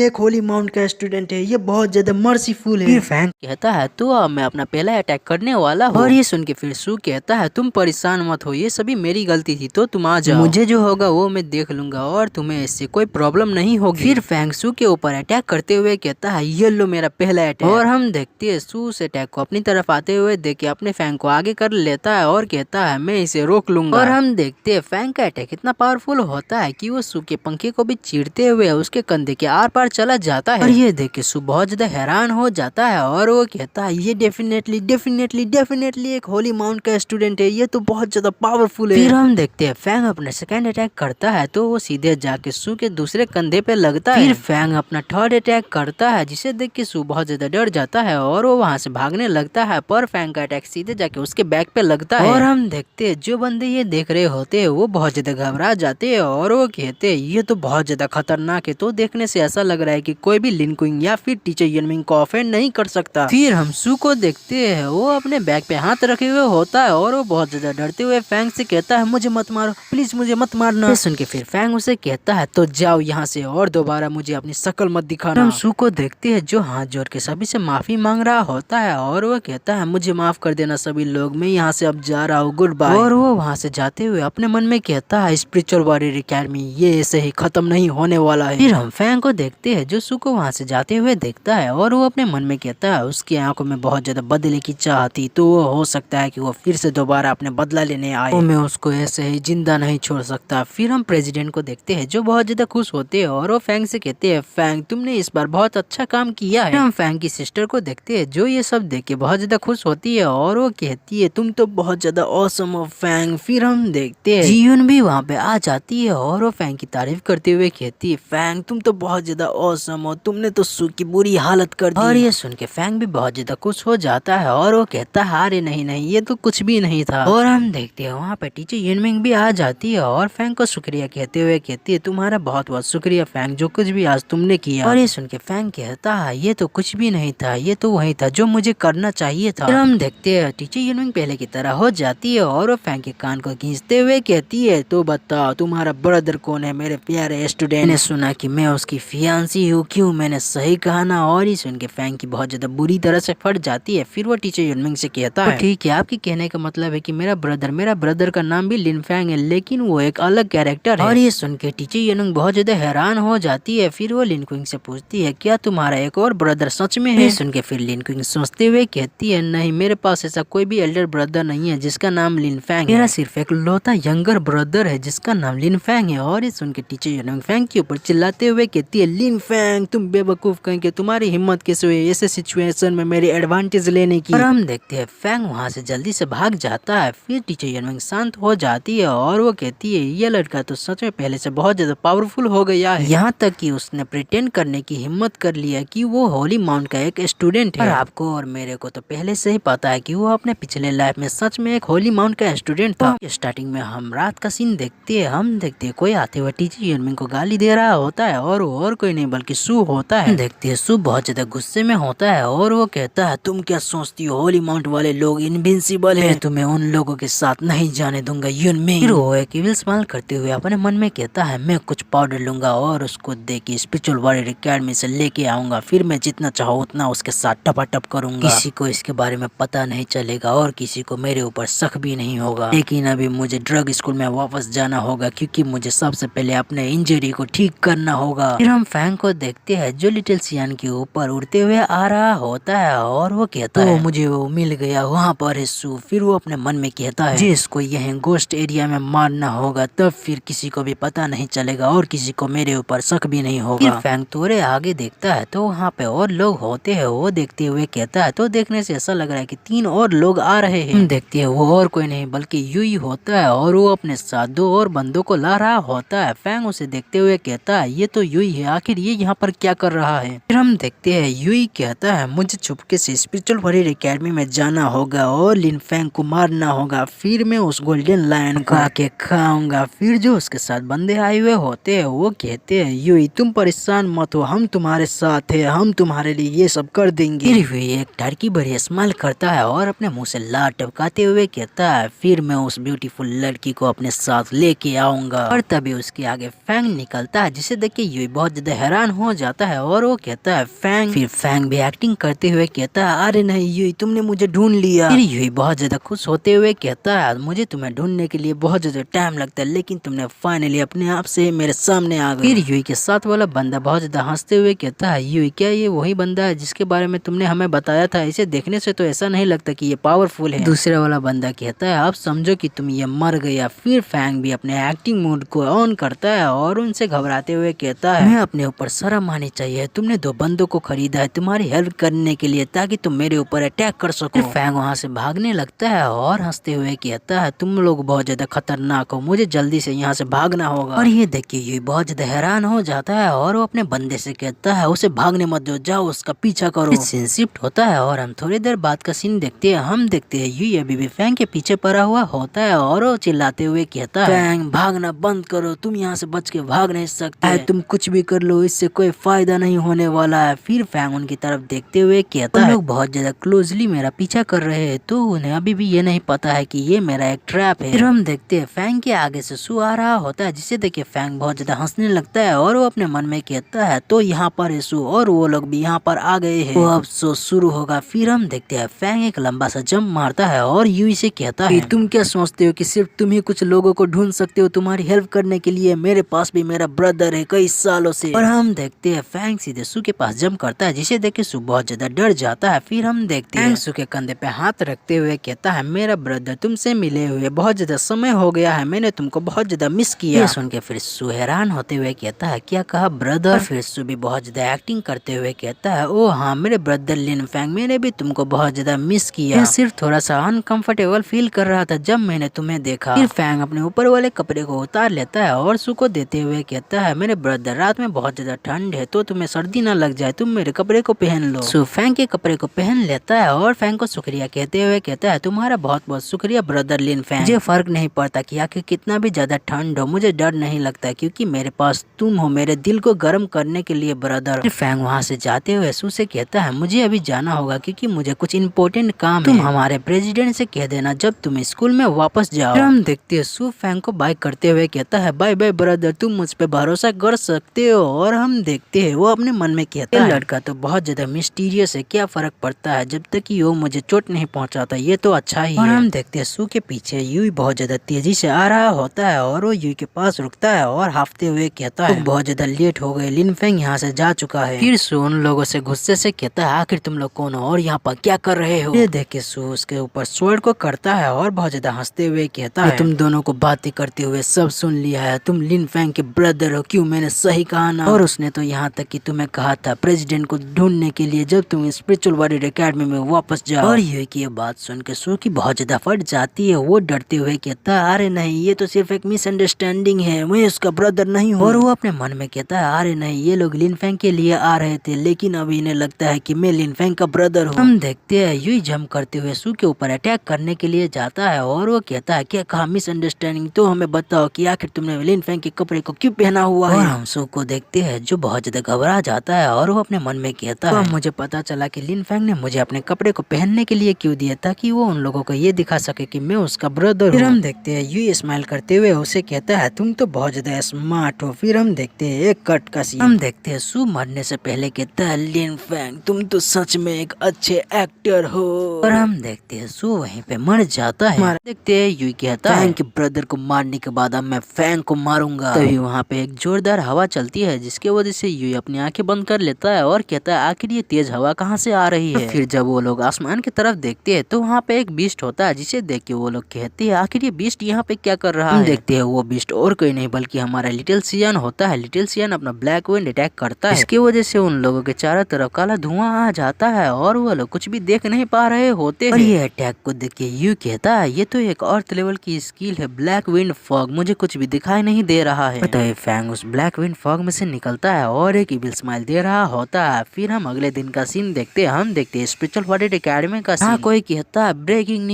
एक होली माउंट का स्टूडेंट है, ये बहुत ज्यादा मर्सीफुल है। फिर फैंग कहता है तो अब मैं अपना पहला अटैक करने वाला हूँ। और ये सुन के फिर सू कहता है तुम परेशान मत हो, ये सभी मेरी गलती थी तो तुम आ जाओ, मुझे जो होगा वो मैं देख लूंगा और तुम्हें इससे कोई प्रॉब्लम नहीं होगी। फिर फैंग सू के ऊपर अटैक करते हुए कहता है ये लो मेरा पहला अटैक। और हम देखते हैं सू उस अटैक को अपनी तरफ आते हुए देख के अपने फैंग को आगे कर लेता है और कहता है मैं इसे रोक लूंगा। करूंगा। और हम देखते हैं फैंग का अटैक इतना पावरफुल होता है कि वो सू के पंखे को भी चीरते हुए उसके कंधे के आर पार चला जाता है। और ये देख के सू बहुत ज्यादा हैरान हो जाता है और वो कहता है ये डेफिनेटली डेफिनेटली डेफिनेटली एक होली माउंट का स्टूडेंट है, ये तो बहुत ज्यादा पावरफुल है। फिर हम देखते हैं फैंग अपना सेकंड अटैक करता है तो वो सीधे जाके सू के दूसरे कंधे पे लगता है। फिर फैंग अपना थर्ड अटैक करता है जिसे देख के सू बहुत ज्यादा डर जाता है और वो वहाँ से भागने लगता है, पर फैंग का अटैक सीधे जाके उसके बैक पे लगता है। और हम देखते हैं जो बंदे ये देख रहे होते हैं वो बहुत ज्यादा घबरा जाते हैं और वो कहते हैं ये तो बहुत ज्यादा खतरनाक है, तो देखने से ऐसा लग रहा है कि कोई भी लिन कुइंग या फिर टीचर यनमिंग को ऑफेंड नहीं कर सकता। फिर हम सू को देखते हैं वो अपने बैग पे हाथ रखे हुए होता है और वो बहुत ज्यादा डरते हुए फैंग से कहता है मुझे मत मारो प्लीज, मुझे मत मारना। सुन के फिर फैंग उसे कहता है तो जाओ यहाँ से और दोबारा मुझे अपनी शक्ल मत दिखाना। हम सू को देखते हैं जो हाथ जोड़ के सभी से माफी मांग रहा होता है और वो कहता है मुझे माफ कर देना सभी लोग, मैं यहाँ से अब जा रहा हूँ, गुड बाय। और वो वहाँ से जाते हुए अपने मन में कहता है स्पिरिचुअल वॉरियर एकेडमी ये ऐसे ही खत्म नहीं होने वाला है। फिर हम फैंग को देखते हैं जो सू को वहाँ से जाते हुए देखता है और वो अपने मन में कहता है उसकी आंखों में बहुत ज्यादा बदले की चाह थी, तो वो हो सकता है कि वो फिर से दोबारा अपने बदला लेने आए, तो मैं उसको ऐसे ही जिंदा नहीं छोड़ सकता। फिर हम प्रेसिडेंट को देखते हैं जो बहुत ज्यादा खुश होते हैं और वो फैंग से कहते हैं फैंग तुमने इस बार बहुत अच्छा काम किया है। हम फैंग की सिस्टर को देखते हैं जो ये सब देख के बहुत ज्यादा खुश होती है और वो कहती है तुम तो बहुत ज्यादा ऑसम हो फैंग। फिर हम देखते हैं जीयुन भी वहाँ पे आ जाती है और वो फैंग की तारीफ करते हुए कहती है फैंग तुम तो बहुत ज्यादा ऑसम हो, तुमने तो सू की बुरी हालत कर दी। और ये सुन के फैंग भी बहुत ज्यादा खुश हो जाता है और वो कहता है अरे नहीं नहीं ये तो कुछ भी नहीं था। और हम देखते हैं वहाँ पे टीचर युनमिंग भी आ जाती है और फैंग को शुक्रिया कहते हुए कहती है तुम्हारा बहुत बहुत शुक्रिया फैंग जो कुछ भी आज तुमने किया। और ये सुन के फैंग कहता है ये तो कुछ भी नहीं था, ये तो वही था जो मुझे करना चाहिए था। फिर हम देखते हैं टीचर युनमिंग पहले की तरह हो जाती है और वो फैंग के कान को खींचते हुए कहती है तो बताओ तुम्हारा ब्रदर कौन है मेरे प्यारे स्टूडेंट। मैंने सुना कि मैं उसकी फियांसी हूँ, क्यों मैंने सही कहा ना। और ये सुन के फैंग की बहुत ज्यादा बुरी तरह से फट जाती है। फिर वो टीचर युनमिंग से कहता है ठीक है आपके कहने का मतलब है कि मेरा ब्रदर का नाम भी लिन फैंग है लेकिन वो एक अलग कैरेक्टर है। और ये सुन के टीचर युनमिंग बहुत ज्यादा हैरान हो जाती है। फिर वो लिन कुइंग से पूछती है क्या तुम्हारा एक और ब्रदर सच में है। सुन के फिर लिन कुइंग सोचते हुए कहती है नहीं मेरे पास ऐसा कोई भी एल्डर ब्रदर नहीं है जिसका नाम लिन फैंग है, मेरा सिर्फ एक लौता यंगर ब्रदर है जिसका नाम लिन फैंग है। और ये सुन के टीचर युनमिंग फैंग के ऊपर चिल्लाते हुए कहती है लिन फैंग तुम बेवकूफ कहेंगे, तुम्हारी हिम्मत कैसे हुई ऐसे सिचुएशन में मेरी एडवांटेज लेने की। और हम देखते हैं फैंग वहाँ से जल्दी से भाग जाता है। फिर टीचर युनमिंग शांत हो जाती है और वो कहती है ये लड़का तो सच में पहले से बहुत ज्यादा पावरफुल हो गया है, यहाँ तक कि उसने प्रिटेंड करने की हिम्मत कर लिया कि वो होली माउंट का एक स्टूडेंट है। और आपको और मेरे को तो पहले से ही पता है कि वो अपने पिछले लाइफ में सच में एक होली माउंट का स्टूडेंट था। स्टार्टिंग में हम रात का सीन देखते हैं, हम देखते हैं कोई आते हुए टीचर युनमिंग को गाली दे रहा होता है और वो और कोई नहीं बल्कि सू होता है। देखते हैं सू बहुत ज्यादा गुस्से में होता है और वो कहता है तुम क्या सोचती हो होली माउंट वाले लोग इनविंसिबल है, तुम्हें उन लोगों के साथ नहीं जाने दूंगा युनमिंग। फिर वो एक इविल स्माइल करते हुए अपने मन में कहता है मैं कुछ पाउडर लूंगा और उसको दे के स्पिरिचुअल वॉरियर एकेडमी से लेके आऊंगा, फिर मैं जितना चाहूँ उतना उसके साथ टपाटप करूंगा, किसी को इसके बारे में पता नहीं चलेगा और किसी को मेरे ऊपर शक भी नहीं होगा। लेकिन अभी मुझे ड्रग स्कूल में वापस जाना होगा क्योंकि मुझे सबसे पहले अपने इंजरी को ठीक करना होगा। फिर हम फैंग को देखते हैं जो लिटिल सियान के ऊपर उड़ते हुए आ रहा होता है और वो कहता है मुझे वो मिल गया वहाँ पर है सू। फिर वो अपने मन में कहता है जिसको यह गोस्ट एरिया में मारना होगा तब फिर किसी को भी पता नहीं चलेगा और किसी को मेरे ऊपर शक भी नहीं होगा। फिर फैंग थोड़े आगे देखता है तो वहाँ पे और लोग होते हैं, वो देखते हुए कहता है तो देखने से ऐसा लग रहा है कि 3 और लोग आ रहे हैं। देखते हैं वो और कोई नहीं बल्कि यूई होता है और वो अपने साथ 2 और बंदों को ला रहा होता है। फैंग उसे देखते हुए कहता है ये तो यूई है, आखिर ये यहाँ पर क्या कर रहा है। फिर हम देखते हैं यूई कहता है मुझे चुपके से स्पिरिचुअल वॉरियर एकेडमी में जाना होगा और लिन फैंग को मारना होगा, फिर मैं उस गोल्डन लायन को आके खाऊंगा। फिर जो उसके साथ बंदे आए हुए होते हैं वो कहते हैं यूई तुम परेशान मत हो, हम तुम्हारे साथ है, हम तुम्हारे लिए ये सब कर देंगे। फिर यूई एक टर्की भरी स्माइल करता है और अपने मुंह से लार टपकाते हुए कहता है फिर मैं उस ब्यूटीफुल लड़की को अपने साथ लेके आऊंगा। और तभी उसके आगे फैंग निकलता है जिसे देख के यूई बहुत ज्यादा हैरान हो जाता है और वो कहता है फैंग। फिर फैंग भी एक्टिंग करते हुए कहता है अरे नहीं यूई तुमने मुझे ढूंढ लिया। फिर यूई बहुत ज्यादा खुश होते हुए कहता है मुझे तुम्हें ढूंढने के लिए बहुत ज्यादा टाइम लगता है लेकिन तुमने फाइनली अपने आप से मेरे सामने आ गए। फिर यूई के साथ वाला बंदा बहुत ज्यादा हंसते हुए कहता है यूई क्या ये वही बंदा है जिसके बारे में तुमने हमें बताया था, इसे देखने से तो ऐसा नहीं लगता कि ये पावरफुल है। दूसरा वाला बंदा कहता है आप समझो कि तुम ये मर गया। फिर फैंग भी अपने एक्टिंग मोड को ऑन करता है और उनसे घबराते हुए कहता है, मैं अपने ऊपर शर्म आनी चाहिए, तुमने 2 बंदों को खरीदा है तुम्हारी हेल्प करने के लिए ताकि तुम मेरे ऊपर अटैक कर सको। फैंग वहाँ से भागने लगता है और हंसते हुए कहता है, तुम लोग बहुत ज्यादा खतरनाक हो, मुझे जल्दी से यहाँ से भागना होगा। और ये देखिए यूई बहुत ज्यादा हैरान हो जाता है और वो अपने बंदे से कहता है, उसे भागने मत दो, जाओ उसका पीछा करो। सीन शिफ्ट होता है और हम थोड़ी देर बाद का सीन देखते हैं। हम देखते हैं यूई अभी भी फैंग के पीछे पड़ा हुआ होता है और वो चिल्लाते हुए कहता है, फैंग भागना बंद करो, तुम यहाँ से बच के भाग नहीं सकते, तुम कुछ भी कर लो इससे कोई फायदा नहीं होने वाला है। फिर फैंग उनकी तरफ देखते हुए कहता है, लोग बहुत ज्यादा क्लोजली मेरा पीछा कर रहे हैं तो उन्हें अभी भी ये नहीं पता है कि ये मेरा एक ट्रैप है। फिर हम देखते हैं फैंग के आगे से सू आ रहा होता है जिसे देख के फैंग बहुत ज्यादा हंसने लगता है और वो अपने मन में कहता है, तो यहाँ पर है सू और वो लोग भी यहाँ पर आ गए हैं, तो अब शो शुरू होगा। फिर हम देखते हैं फैंग एक लंबा सा जंप मारता है और यूई से कहता है, तुम क्या सोचते हो कि सिर्फ तुम ही कुछ लोगों को ढूंढ सकते हो तुम्हारी हेल्प करने के लिए, मेरे पास भी मेरा ब्रदर है कई सालों से। और हम देखते हैं फैंग सीधे सू के पास जंप करता है जिसे देख के सू बहुत ज्यादा डर जाता है। फिर हम देखते हैं सू के कंधे पे हाथ रखते हुए कहता है, मेरा ब्रदर तुमसे मिले हुए बहुत ज्यादा समय हो गया है, मैंने तुमको बहुत ज्यादा मिस किया। सुन के फिर सू हैरान होते हुए कहता है, क्या कहा ब्रदर? फिर सू भी बहुत ज्यादा एक्टिंग करते हुए कहता है, ओ हाँ मेरे ब्रदर लिन फैंग, मैंने भी तुमको बहुत ज्यादा मिस किया, मैं सिर्फ थोड़ा सा अनकंफर्टेबल फील कर रहा था जब मैंने तुम्हें देखा। फिर फैंग अपने ऊपर वाले कपड़े को उतार लेता है और सू को देते हुए कहता है, मेरे ब्रदर रात में बहुत ज्यादा ठंड है तो तुम्हें सर्दी ना लग जाए, तुम मेरे कपड़े को पहन लो। सू फैंग के कपड़े को पहन लेता है और फैंग को शुक्रिया कहते हुए कहता है, तुम्हारा बहुत बहुत शुक्रिया ब्रदर लिन फैंग, मुझे फर्क नहीं पड़ता कि आखिर कितना भी ज्यादा ठंड हो, मुझे डर नहीं लगता क्योंकि मेरे पास तुम हो मेरे दिल को गर्म करने के लिए ब्रदर। फिर फैंग वहाँ से जाते हुए सू से कहता है, मुझे अभी जाना होगा क्योंकि मुझे कुछ इम्पोर्टेंट काम है, तुम हमारे प्रेसिडेंट से कह देना जब तुम स्कूल में वापस जाओ। हम देखते हैं सू फैंग को बाय करते हुए कहता है, बाय बाय ब्रदर, तुम मुझ पे भरोसा कर सकते हो। और हम देखते हैं वो अपने मन में कहता है, लड़का तो बहुत ज्यादा मिस्टीरियस है, क्या फर्क पड़ता है जब तक कि वो मुझे चोट नहीं पहुंचाता, ये तो अच्छा ही है। और हम देखते हैं सू के पीछे यूई बहुत ज्यादा तेजी से आ रहा होता है और वो यूई के पास रुकता है और हाफते हुए कहता है, बहुत ज्यादा लेट हो गए, लिन फैंग यहाँ से जा चुका है। फिर सू उन लोगों से गुस्से से कहता है, आखिर तुम लोग कौन हो और यहाँ पर क्या कर रहे हो? ये देख के सू उसके ऊपर स्वॉर्ड को करता है और बहुत ज्यादा हंसते हुए कहता है, तुम दोनों को बातें करते हुए सब सुन लिया है, तुम लिन फैंग के ब्रदर हो, क्यों मैंने सही कहा ना? और उसने तो यहाँ तक कि तुम्हें कहा था प्रेसिडेंट को ढूंढने के लिए जब तुम स्पिरिचुअल वॉरियर एकेडमी में वापस जाओ। और ये की ये बात सुन के सू की बहुत ज्यादा फट जाती है, वो डरते हुए कहता है, अरे नहीं ये तो सिर्फ एक मिसअंडरस्टैंडिंग है, मैं उसका ब्रदर नहीं हूँ। और वो अपने मन में कहता है, अरे नहीं ये लोग लिन फैंग के लिए आ रहे थे लेकिन अभी इन्हें लगता है कि मैं लिन फैंग का ब्रदर हूँ। हम देखते हैं यूई जंप करते हुए सू के ऊपर अटैक करने के लिए जाता है और वो कहता है, क्या कहा मिसअंडरस्टैंडिंग, तो हमें बताओ कि आखिर तुमने लिन फैंग के कपड़े को क्यों पहना हुआ है? और हम सू को देखते हैं जो बहुत ज्यादा घबरा जाता है और वो अपने मन में कहता है, मुझे पता चला कि लिन फैंग ने मुझे अपने कपड़े को पहनने के लिए क्यों दिया, ताकि वो उन लोगों को ये दिखा सके कि मैं उसका ब्रदर हूँ। फिर हम देखते हैं यूई स्माइल करते हुए उसे कहता है, तुम तो बहुत ज्यादा स्मार्ट हो। फिर हम देखते हैं एक कट का सीन, हम देखते हैं सू मरने से पहले कहता है, लिन फैंग तुम तो सच में एक अच्छे एक्टर हो। और हम देखते हैं सू वहीं पे मर जाता है। देखते हैं यूई कहता है, फैंग के ब्रदर को मारने के बाद अब मैं फैंग को मारूंगा। तभी वहाँ पे एक जोरदार हवा चलती है जिसके वजह से यूई अपनी आंखें बंद कर लेता है और कहता है, आखिर ये तेज हवा कहाँ से आ रही है? फिर जब वो लोग आसमान की तरफ देखते हैं तो वहाँ पे एक बीस्ट होता है जिसे देख के वो लोग कहते हैं, आखिर ये बीस्ट यहाँ पे क्या कर रहा है? देखते हैं वो बीस्ट और कोई नहीं बल्कि हमारा लिटिल सियान होता है। लिटिल सियान अपना ब्लैक विंड अटैक करता है, इसकी वजह से उन लोगों के चारों तरफ काला धुआं आ जाता है और वो लोग कुछ भी देख नहीं पा रहे होते और ये अटैक को देख के यूई कहता है, ये तो एक अर्थ लेवल की स्किल है, ब्लैक विंड फॉग, मुझे कुछ भी दिखाई नहीं दे रहा है। तो फैंग उस ब्लैक विंड फॉग में से निकलता है और एक इविल स्माइल दे रहा होता है। फिर हम अगले दिन का सीन देखते हैं। हम देखते हैं स्पिरिचुअल वॉरियर एकेडमी का सीन। कोई कहता है, ब्रेकिंग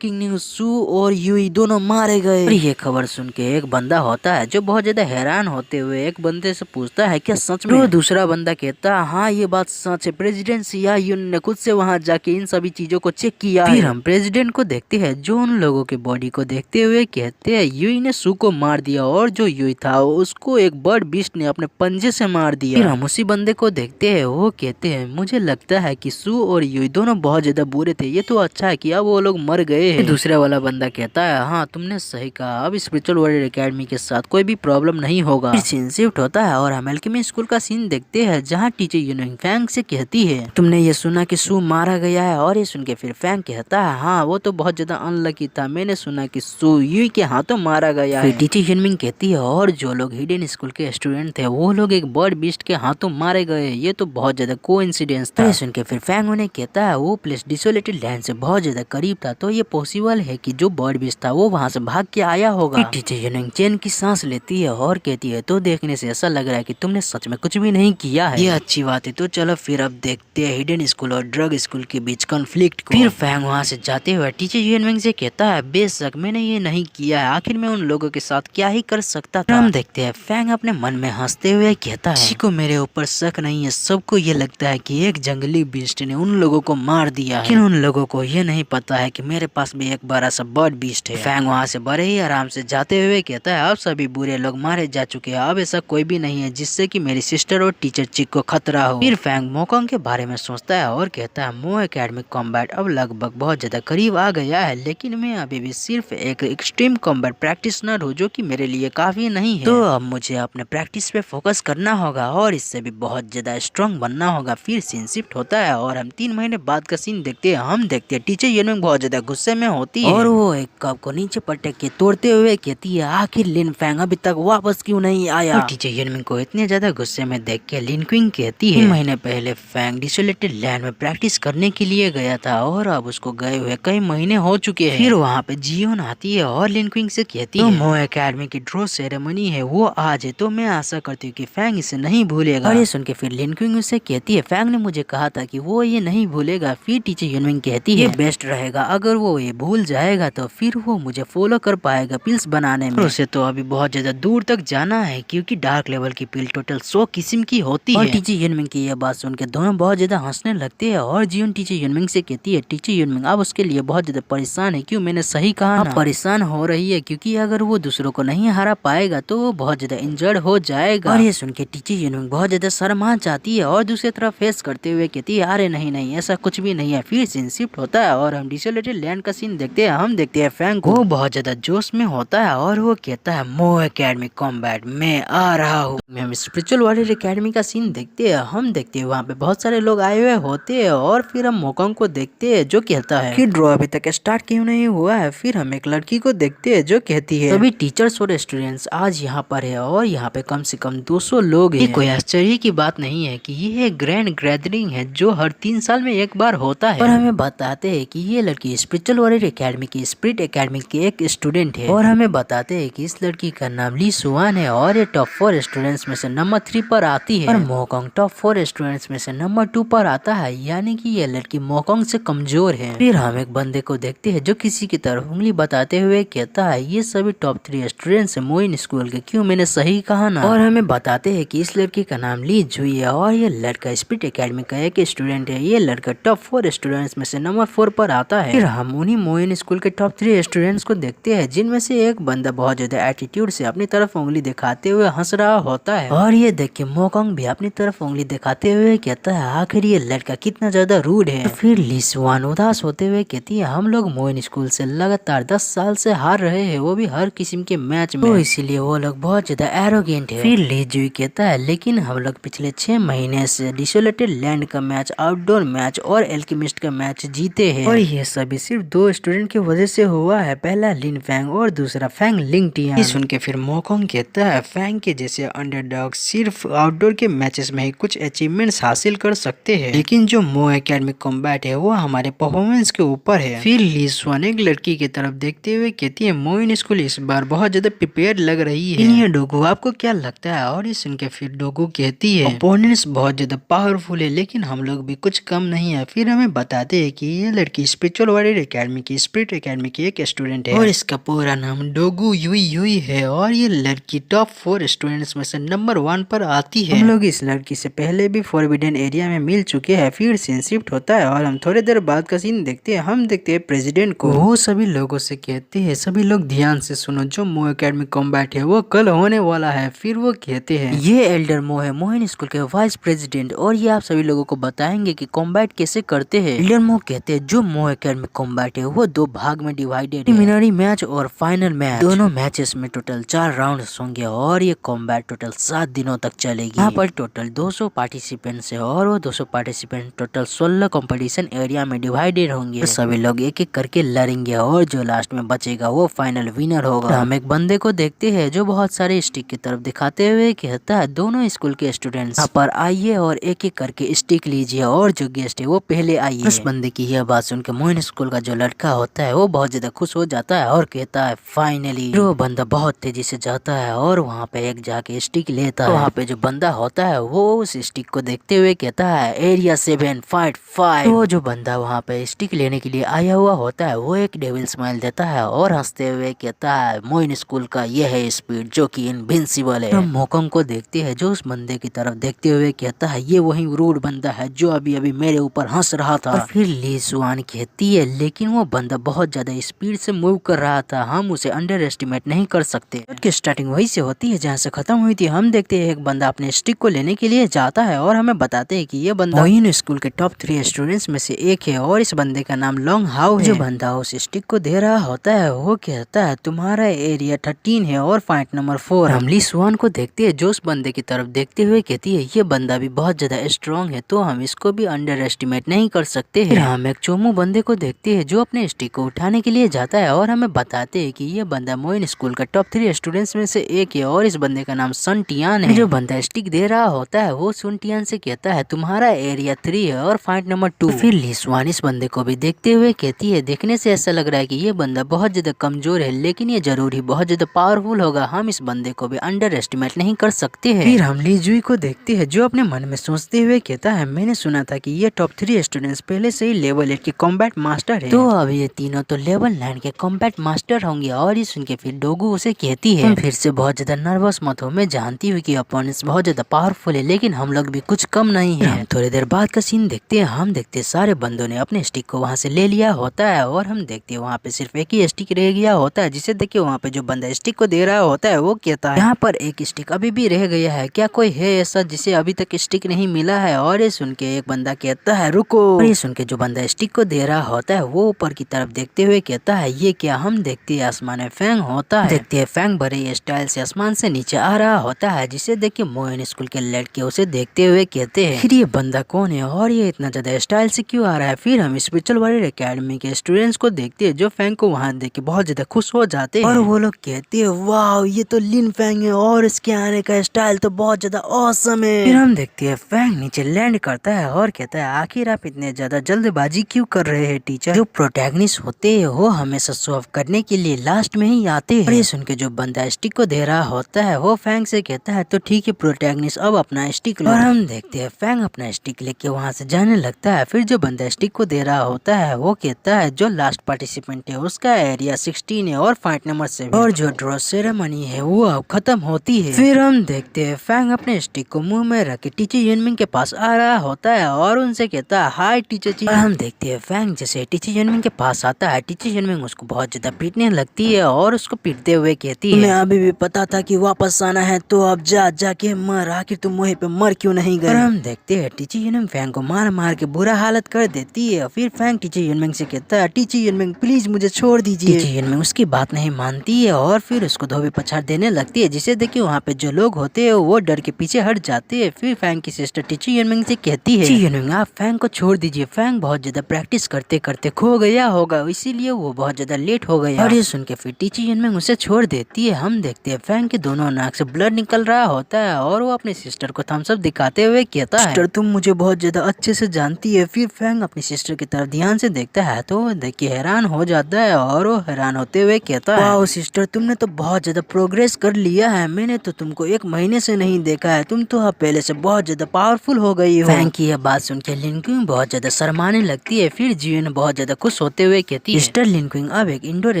न्यूज, सू और यूई दोनों मारे गए। और ये खबर सुन के एक बंदा होता है जो बहुत ज्यादा हैरान होते हुए एक बंदे से पूछता है, क्या सच में? तो दूसरा बंदा कहता है, हाँ ये बात सच है, प्रेसिडेंट सिया यून ने खुद से वहाँ जाके इन सभी चीजों को चेक किया। फिर हम प्रेसिडेंट को देखते हैं जो उन लोगों के बॉडी को देखते हुए कहते हैं, यूई ने सू को मार दिया और जो यूई था उसको एक बर्ड बीस्ट ने अपने पंजे से मार दिया। फिर हम उसी बंदे को देखते हैं, वो कहते हैं, मुझे लगता है कि सू और यूई दोनों बहुत ज्यादा बुरे थे, ये तो अच्छा है कि अब वो लोग मर गए हैं। दूसरा वाला बंदा कहता है, हाँ तुमने सही कहा, अब स्पिरिचुअल वॉरियर एकेडमी के साथ कोई भी प्रॉब्लम नहीं होगा। फिर सीन शिफ्ट होता है और हम एल्केमी स्कूल का सीन देखते हैं जहाँ टीचर यूनिंग फैंग से कहती है, तुमने ये सुना कि सू मारा गया है? और ये सुन के फिर फैंग कहता है, हाँ वो तो बहुत ज्यादा अनलकी था, मैंने सुना कि सुयुई के हाथों मारा गया है। टीचर यूनमिंग कहती है और जो लोग हिडन स्कूल के स्टूडेंट थे वो लोग एक बर्ड बीस्ट के हाथों मारे गए। ये तो बहुत ज्यादा कोइंसिडेंस था। सुन के फिर फैंग उन्हें कहता है वो प्लेस डिसोलेटेड लैंड से बहुत ज्यादा करीब था, तो ये पॉसिबल है कि जो बर्ड बीस्ट था वो वहाँ से भाग के आया होगा। टीचर यूनमिंग चैन की सांस लेती है और कहती है तो देखने से ऐसा लग रहा है कि तुमने सच में कुछ भी नहीं किया है। ये अच्छी बात है, तो चलो फिर अब देखते हैं हिडन स्कूल और ड्रग स्कूल के बीच कॉन्फ्लिक्ट को। फिर फैंग वहाँ से जाते हुए टीचर यूनमिंग से कहता है बेशक मैंने ये नहीं किया है, आखिर मैं उन लोगों के साथ क्या ही कर सकता था। हम देखते हैं फैंग अपने मन में हंसते हुए कहता है किसी को मेरे ऊपर शक नहीं है, सबको ये लगता है कि एक जंगली बीस्ट ने उन लोगों को मार दिया है, लेकिन उन लोगों को ये नहीं पता है कि मेरे पास भी एक बड़ा सा बर्ड बीस्ट है। फैंग वहाँ से बड़े ही आराम से जाते हुए कहता है अब सभी बुरे लोग मारे जा चुके हैं, अब ऐसा कोई भी नहीं है जिससे कि मेरी सिस्टर और टीचर चिक को खतरा हो। फिर फैंग मोकोंग के बारे में सोचता है और कहता है मो एकेडमिक कॉम्बैट अब लगभग बहुत ज्यादा करीब आ गया है, लेकिन मैं अभी भी सिर्फ एक एक्सट्रीम कॉम्बैट प्रैक्टिशनर हूँ जो कि मेरे लिए काफी नहीं है। तो अब मुझे अपने प्रैक्टिस पे फोकस करना होगा और इससे भी बहुत ज्यादा स्ट्रॉन्ग बनना होगा। फिर सीन शिफ्ट होता है और हम 3 महीने बाद का सीन देखते हैं। हम देखते हैं टीचर यूनमिंग बहुत ज्यादा गुस्से में होती है और वो एक कप को नीचे पटक के तोड़ते हुए कहती है आखिर लिन फैंग अभी तक वापस क्यों नहीं आया। टीचर यूनमिंग को इतने ज्यादा गुस्से में देख के लिन क्विंग कहती है 3 महीने पहले फैंग डिसोलेटेड लैंड में प्रैक्टिस करने के लिए गया था और अब उसको गए हुए कई महीने हो चुके हैं। फिर वहाँ पे जियोन आती है और लिन क्विंग से कहती है मो एकेडमी की ड्रॉ सेरेमनी है वो आज है, तो मैं आशा करती हूँ कि फैंग इसे नहीं भूलेगा। और ये सुन के फिर लिन क्विंग उसे कहती है फैंग ने मुझे कहा था कि वो ये नहीं भूलेगा। फिर टीचर यूनमिंग कहती है ये बेस्ट रहेगा, अगर वो ये भूल जाएगा तो फिर वो मुझे फॉलो कर पाएगा पिल्स बनाने में। उसे तो अभी बहुत ज्यादा दूर तक जाना है क्योंकि डार्क लेवल की पिल टोटल 100 किस्म की होती है। और टीचर यूनमिंग की यह बात सुन के दोनों बहुत ज्यादा हंसने लगते हैं और जियोन टीचर यूनमिंग से कहती है टीचर यूनमिंग आप उसके लिए बहुत ज्यादा परेशान है, क्यों मैंने सही कहा ना। परेशान हो रही है क्योंकि अगर वो दूसरों को नहीं हरा पाएगा तो वो बहुत ज्यादा इंजर्ड हो जाएगा। और ये सुन के टीचर यूनमिंग बहुत ज्यादा शर्मा जाती है और दूसरी तरफ फेस करते हुए कहती है अरे नहीं नहीं ऐसा कुछ भी नहीं है। फिर सीन शिफ्ट होता है और हम डिसोलेटेड लैंड का सीन देखते हैं। हम देखते हैं फैंग को बहुत ज्यादा जोश में होता है और वो कहता है मो एकेडमी कॉम्बैट मैं आ रहा हूँ। हम स्पिरिचुअल वॉरियर एकेडमी का सीन देखते हैं। हम देखते हैं वहाँ पे बहुत सारे लोग आए हुए होते हैं और फिर हम मोकोंग को देखते हैं जो कहता है कि ड्रॉ अभी तक स्टार्ट क्यों नहीं हुआ है। फिर हम एक लड़की को देखते हैं जो कहती है सभी टीचर्स और स्टूडेंट्स आज यहाँ पर है और यहाँ पे कम से कम 200 लोग हैं। कोई आश्चर्य की बात नहीं है कि ये एक ग्रैंड गैदरिंग है जो हर 3 साल में एक बार होता है। और हमें बताते हैं कि ये लड़की स्पिरिचुअल वॉरियर एकेडमी की स्पिरिट एकेडमी की एक स्टूडेंट है और हमें बताते हैं कि इस लड़की का नाम ली सुआन है और ये टॉप 4 स्टूडेंट्स में से नंबर 3 पर आती है और मोकोंग टॉप 4 स्टूडेंट्स में से नंबर 2 पर आता है, यानी कि ये लड़की मोकोंग से कमजोर है। फिर हम एक बंदे को देखते हैं जो किसी की तरफ उंगली बताते हुए कहता है ये सभी टॉप 3 स्टूडेंट्स है मोइन स्कूल के, क्यों मैंने सही कहा ना। और हमें बताते हैं कि इस लड़की का नाम ली जुई है और ये लड़का स्पिरिट एकेडमी का एक स्टूडेंट है। ये लड़का टॉप 4 स्टूडेंट्स में से नंबर 4 पर आता है। फिर हम उन्हीं मोइन स्कूल के टॉप 3 स्टूडेंट्स को देखते हैं जिनमें से एक बंदा बहुत ज्यादा एटीट्यूड से अपनी तरफ उंगली दिखाते हुए हंस रहा होता है और ये देख के मोकोंग भी अपनी तरफ उंगली दिखाते हुए कहता है आखिर ये लड़का कितना ज्यादा रूड है। फिर ली सुआन उदास होते हुए कहती है हम लोग मोइन स्कूल से लगातार 10 साल से हार रहे हैं, वो भी हर किस्म के मैच में, तो इसीलिए वो लोग बहुत ज्यादा एरोगेंट है। फिर ली जुई कहता है लेकिन हम लोग पिछले 6 महीने से डिसोलेटेड लैंड का मैच, आउटडोर मैच और एल्केमिस्ट का मैच जीते हैं और ये सभी सिर्फ 2 स्टूडेंट की वजह से हुआ है, पहला लिन फैंग और दूसरा फैंग लिंग टियान। सुन के फिर मोकोंग कहता है फैंग के जैसे अंडरडॉग सिर्फ आउटडोर के मैचेस में ही कुछ अचीवमेंट्स हासिल कर सकते हैं, लेकिन जो मो एकेडमिक कॉम्बैट है वो हमारे परफॉर्मेंस के ऊपर है। फिर ली सुआन एक लड़की की तरफ देखते हुए कहती है मोइन स्कूल इस बार बहुत ज्यादा प्रिपेयर लग रही है। ये डोगू आपको क्या लगता है। और ये सुन के फिर डोगू कहती है ओपोनेंट्स बहुत ज्यादा पावरफुल है लेकिन हम लोग भी कुछ कम नहीं है। फिर हमें बताते हैं कि ये लड़की स्पिरिचुअल वॉरियर एकेडमी की स्पिरिट एकेडमी की एक स्टूडेंट है और इसका पूरा नाम डोगू युई युई है और ये लड़की टॉप 4 स्टूडेंट्स में से नंबर 1 पर आती है। हम लोग इस लड़की से पहले भी फॉरबिडन एरिया में मिल चुके हैं। फिर सीन शिफ्ट होता है और हम थोड़ी देर बाद का सीन देखते हैं। हम देखते हैं प्रेसिडेंट को, वो सभी लोगों से कहते हैं सभी लोग ध्यान से सुनो, जो मो एकेडमी कॉम्बैट है वो कल होने वाला है। फिर वो कहते हैं ये एल्डर मो है मोइन स्कूल के वाइस प्रेसिडेंट और ये आप सभी लोगों को बताएंगे कि कॉम्बैट कैसे करते हैं। एल्डर मो कहते हैं जो मो एकेडमी कॉम्बैट है वो 2 भाग में डिवाइडेड है, प्रीलिमिनरी मैच और फाइनल मैच। दोनों मैचेस में टोटल 4 राउंड्स होंगे और ये कॉम्बैट टोटल 7 दिनों तक चलेगी। यहाँ पर टोटल 200 पार्टिसिपेंट्स है और वो 200 पार्टिसिपेंट टोटल 16 कंपटीशन एरिया में डिवाइडेड होंगे। सभी लोग एक एक करके लड़ेंगे और जो लास्ट में बचेगा वो फाइनल विनर होगा। हम एक बंदे को देखते हैं जो बहुत सारे स्टिक की तरफ दिखाते हुए कहता है दोनों स्कूल के स्टूडेंट्स यहाँ पर आइए और एक एक करके स्टिक लीजिए और जो गेस्ट है वो पहले आइए। उस बंदे की यह बात सुनकर मोइन स्कूल का जो लड़का होता है वो बहुत ज्यादा खुश हो जाता है और कहता है फाइनली। वो बंदा बहुत तेजी से जाता है और वहाँ पे एक जाके स्टिक लेता है। वहाँ पे जो बंदा होता है वो उस स्टिक को देखते हुए कहता है एरिया 7 फाइट 5। वो जो बंदा वहाँ पे स्टिक लेने के लिए आया हुआ होता है वो एक डेविल स्माइल देता है और हंसते हुए कहता है मोइन स्कूल का यह है स्पीड जो कि इनविंसिबल है। हम मोकंग को देखते हैं जो उस बंदे की तरफ देखते हुए कहता है ये वही रूड बंदा है जो अभी अभी मेरे ऊपर हंस रहा था। और फिर ली सुआन कहती है लेकिन वो बंदा बहुत ज्यादा स्पीड से मूव कर रहा था, हम उसे अंडर एस्टिमेट नहीं कर सकते। की स्टार्टिंग वही से होती है जहाँ से खत्म हुई थी। हम देखते हैं एक बंदा अपने स्टिक को लेने के लिए जाता है और हमें बताते हैं कि ये बंदा मोइन स्कूल के टॉप 3 स्टूडेंट्स में से एक है और इस बंदे का नाम लॉन्ग हाउ है। जो बंदा उस स्टिक को दे रहा होता है वो कहता है तुम्हारा एरिया 13 है और फाइट नंबर 4। हम ली सुआन को देखते हैं जो उस बंदे की तरफ देखते हुए कहती है ये बंदा भी बहुत ज्यादा स्ट्रॉन्ग है तो हम इसको भी अंडर एस्टिमेट नहीं कर सकते हैं। हम एक चोमू बंदे को देखते हैं जो अपने स्टिक को उठाने के लिए जाता है और हमें बताते हैं कि ये बंदा मोइन स्कूल का टॉप 3 स्टूडेंट्स में से एक है और इस बंदे का नाम सन टियान है। जो बंदा स्टिक दे रहा होता है वो सुन टियान से कहता है तुम्हारा एरिया 3 है और फाइट नंबर 2। फिर लीसवान इस बंदे को भी देखते हुए कहती है देखने से ऐसा लग रहा है कि ये बंदा बहुत ज्यादा कमजोर है लेकिन ये जरूर ही बहुत ज्यादा पावरफुल होगा, हम इस बंदे को भी अंडर एस्टिमेट नहीं कर सकते हैं। फिर हम ली जुई को देखते हैं जो अपने मन में सोचते हुए कहता है मैंने सुना था कि ये टॉप 3 स्टूडेंट्स पहले से ही लेवल 8 के कॉम्बैट मास्टर है तो अब ये तीनों तो लेवल 9 के कॉम्बैट मास्टर होंगे। और ये सुन के फिर डोगू उसे कहती है फिर से बहुत ज्यादा नर्वस मत हो, मैं जानती हूँ कि अपोनेंट्स बहुत ज्यादा पावरफुल है लेकिन हम लोग भी कुछ कम नहीं है। हम थोड़ी देर बाद का सीन देखते हैं। हम देखते हैं सारे बंदों ने अपने स्टिक को वहाँ से ले लिया होता है और हम देखते हैं वहाँ पे सिर्फ एक ही स्टिक रह गया होता है जिसे देखिए वहाँ पे जो बंदा स्टिक को दे रहा होता है वो कहता है यहाँ पर एक स्टिक अभी भी रह गया है, क्या कोई है ऐसा जिसे अभी तक स्टिक नहीं मिला है। और ये सुन के एक बंदा कहता है रुको। और ये सुन के जो बंदा स्टिक को दे रहा होता है वो ऊपर की तरफ देखते हुए कहता है ये क्या। हम देखते हैं आसमान में फैंग होता है, देखते हैं फैंग बड़े स्टाइल से आसमान से नीचे आ रहा होता है जिसे देख के मोइन स्कूल के लड़के उसे देखते हुए कहते हैं फिर ये बंदा कौन है और ये इतना ज्यादा स्टाइल से क्यों आ रहा है। फिर हम स्पिरिचुअल वॉरियर एकेडमी के स्टूडेंट्स को देखते हैं जो फैंग को वहाँ देख के बहुत ज्यादा खुश हो जाते हैं और वो लोग कहते हैं वाह ये तो लिन फैंग है और इसके आने का स्टाइल तो बहुत ज्यादा ऑसम है। फिर हम देखते हैं फैंग नीचे लैंड करता है और कहता है आखिर आप इतने ज्यादा जल्दबाजी क्यों कर रहे हैं टीचर। जो प्रोटैगनिस्ट होते हैं वो हमेशा शो ऑफ करने के लिए लास्ट में ही आते हैं। और ये सुन के जो बंदा स्टिक को दे रहा होता है वो फैंग से कहता है तो ठीक है प्रोटैगनिस्ट अब अपना स्टिक लो। और हम देखते हैं फैंग अपना स्टिक लेके वहाँ से जाने लगता है। फिर जो बंदा स्टिक को दे रहा होता है वो कहता है जो लास्ट पार्टिसिपेंट है उसका एरिया 16 है और फाइट नंबर 7 और जो ड्रॉ सेरेमनी है वो अब खत्म होती है। फिर हम देखते हैं फैंग अपने स्टिक को मुंह में रख के टीचर युनमिंग के पास आ रहा होता है और उनसे कहता है हाय टीचर जी। और हम देखते हैं फैंग जैसे टीचर युनमिंग के पास आता है टीचर युनमिंग उसको बहुत ज्यादा पीटने लगती है और उसको पीटते हुए कहती है मैं अभी भी पता था कि वापस आना है तो अब जाके मर, आखिर तुम वहीं पे मर क्यों नहीं गए। और हम देखते हैं टीचर युनमिंग फैंग को मार मार के बुरा हालत कर देती है। फिर फैंग टीचर युनमिंग से कहता है टीचर युनमिंग प्लीज मुझे छोड़ दीजिए। टीचर युनमिंग उसकी बात नहीं मानती है और फिर उसको धोबी पछाड़ देने लगती है जिसे देखिए वहाँ पे जो लोग होते हैं वो डर के पीछे हट जाते हैं। फिर फैंग की सिस्टर टीचर युनमिंग से कहती है टीचर युनमिंग आप फैंग को छोड़ दीजिए, फैंग बहुत ज्यादा प्रैक्टिस करते करते खो गया होगा इसीलिए वो बहुत ज्यादा लेट हो गया। और ये सुन के फिर टीचर युनमिंग उसे छोड़ देती है। हम देखते हैं फैंग के दोनों नाक से ब्लड निकल रहा होता है और वो अपनी सिस्टर को थम्स अप दिखाते हुए कहता है सिस्टर तुम मुझे बहुत ज्यादा अच्छे से जानती है। फिर फैंग अपनी सिस्टर की तरफ ध्यान से देखता है तो वो देख के हैरान हो जाता है और वो हैरान होते हुए कहता है वाह सिस्टर तुमने तो बहुत ज्यादा प्रोग्रेस कर लिया है, मैंने तो तुमको 1 महीने से नहीं देखा है, तुम तो अब पहले से बहुत ज्यादा पावरफुल हो गई हो। फैंग की यह बात सुन के लिनक्विंग बहुत ज्यादा शर्माने लगती है। फिर जियोन बहुत ज्यादा खुश होते हुए कहती है सिस्टर लिनक्विंग अब एक इंडोर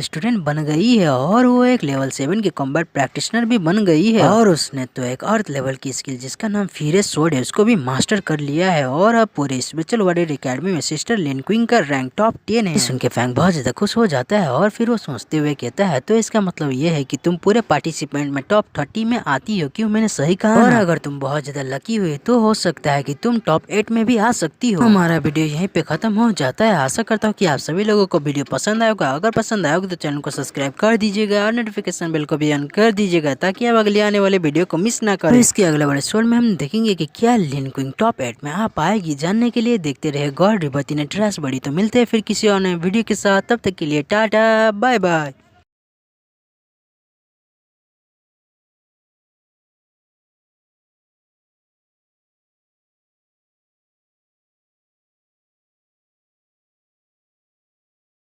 स्टूडेंट बन गई है और वो एक लेवल 7 की कॉम्बैट प्रैक्टिशनर भी बन गई है और उसने तो एक अर्थ लेवल की स्किल जिसका नाम फ्यूरियस स्वॉर्ड है उसको भी मास्टर कर लिया है और अब पूरे स्पिरिचुअल वॉरियर एकेडमी में सिस्टर लिनक्विंग का रैंक टॉप 10 है। सुन के फैंग बहुत ज्यादा खुश हो जाता है और फिर वो सोचते हुए कहता है तो इसका मतलब ये है कि तुम पूरे पार्टिसिपेंट में टॉप 30 में आती हो, क्यों मैंने सही कहा। और अगर तुम बहुत ज्यादा लकी हुई तो हो सकता है कि तुम टॉप 8 में भी आ सकती हो। हमारा वीडियो यहीं पे खत्म हो जाता है। आशा करता हूँ कि आप सभी लोगों को वीडियो पसंद आएगा। अगर पसंद आएगा तो चैनल को सब्सक्राइब कर दीजिएगा और नोटिफिकेशन बेल को भी ऑन कर दीजिएगा ताकि आप अगले आने वाले वीडियो को मिस ना करें। इसके अगले वाले एपिसोड में हम देखेंगे कि क्या लिनक्विंग टॉप 8 में आ पाएगी। जानने के लिए देखते रहे गॉड रिबर्थ इन ट्रैश बड़ी। तो मिलते हैं फिर किसी और नए वीडियो के साथ, तब तब तक के लिए टाटा बाय बाय।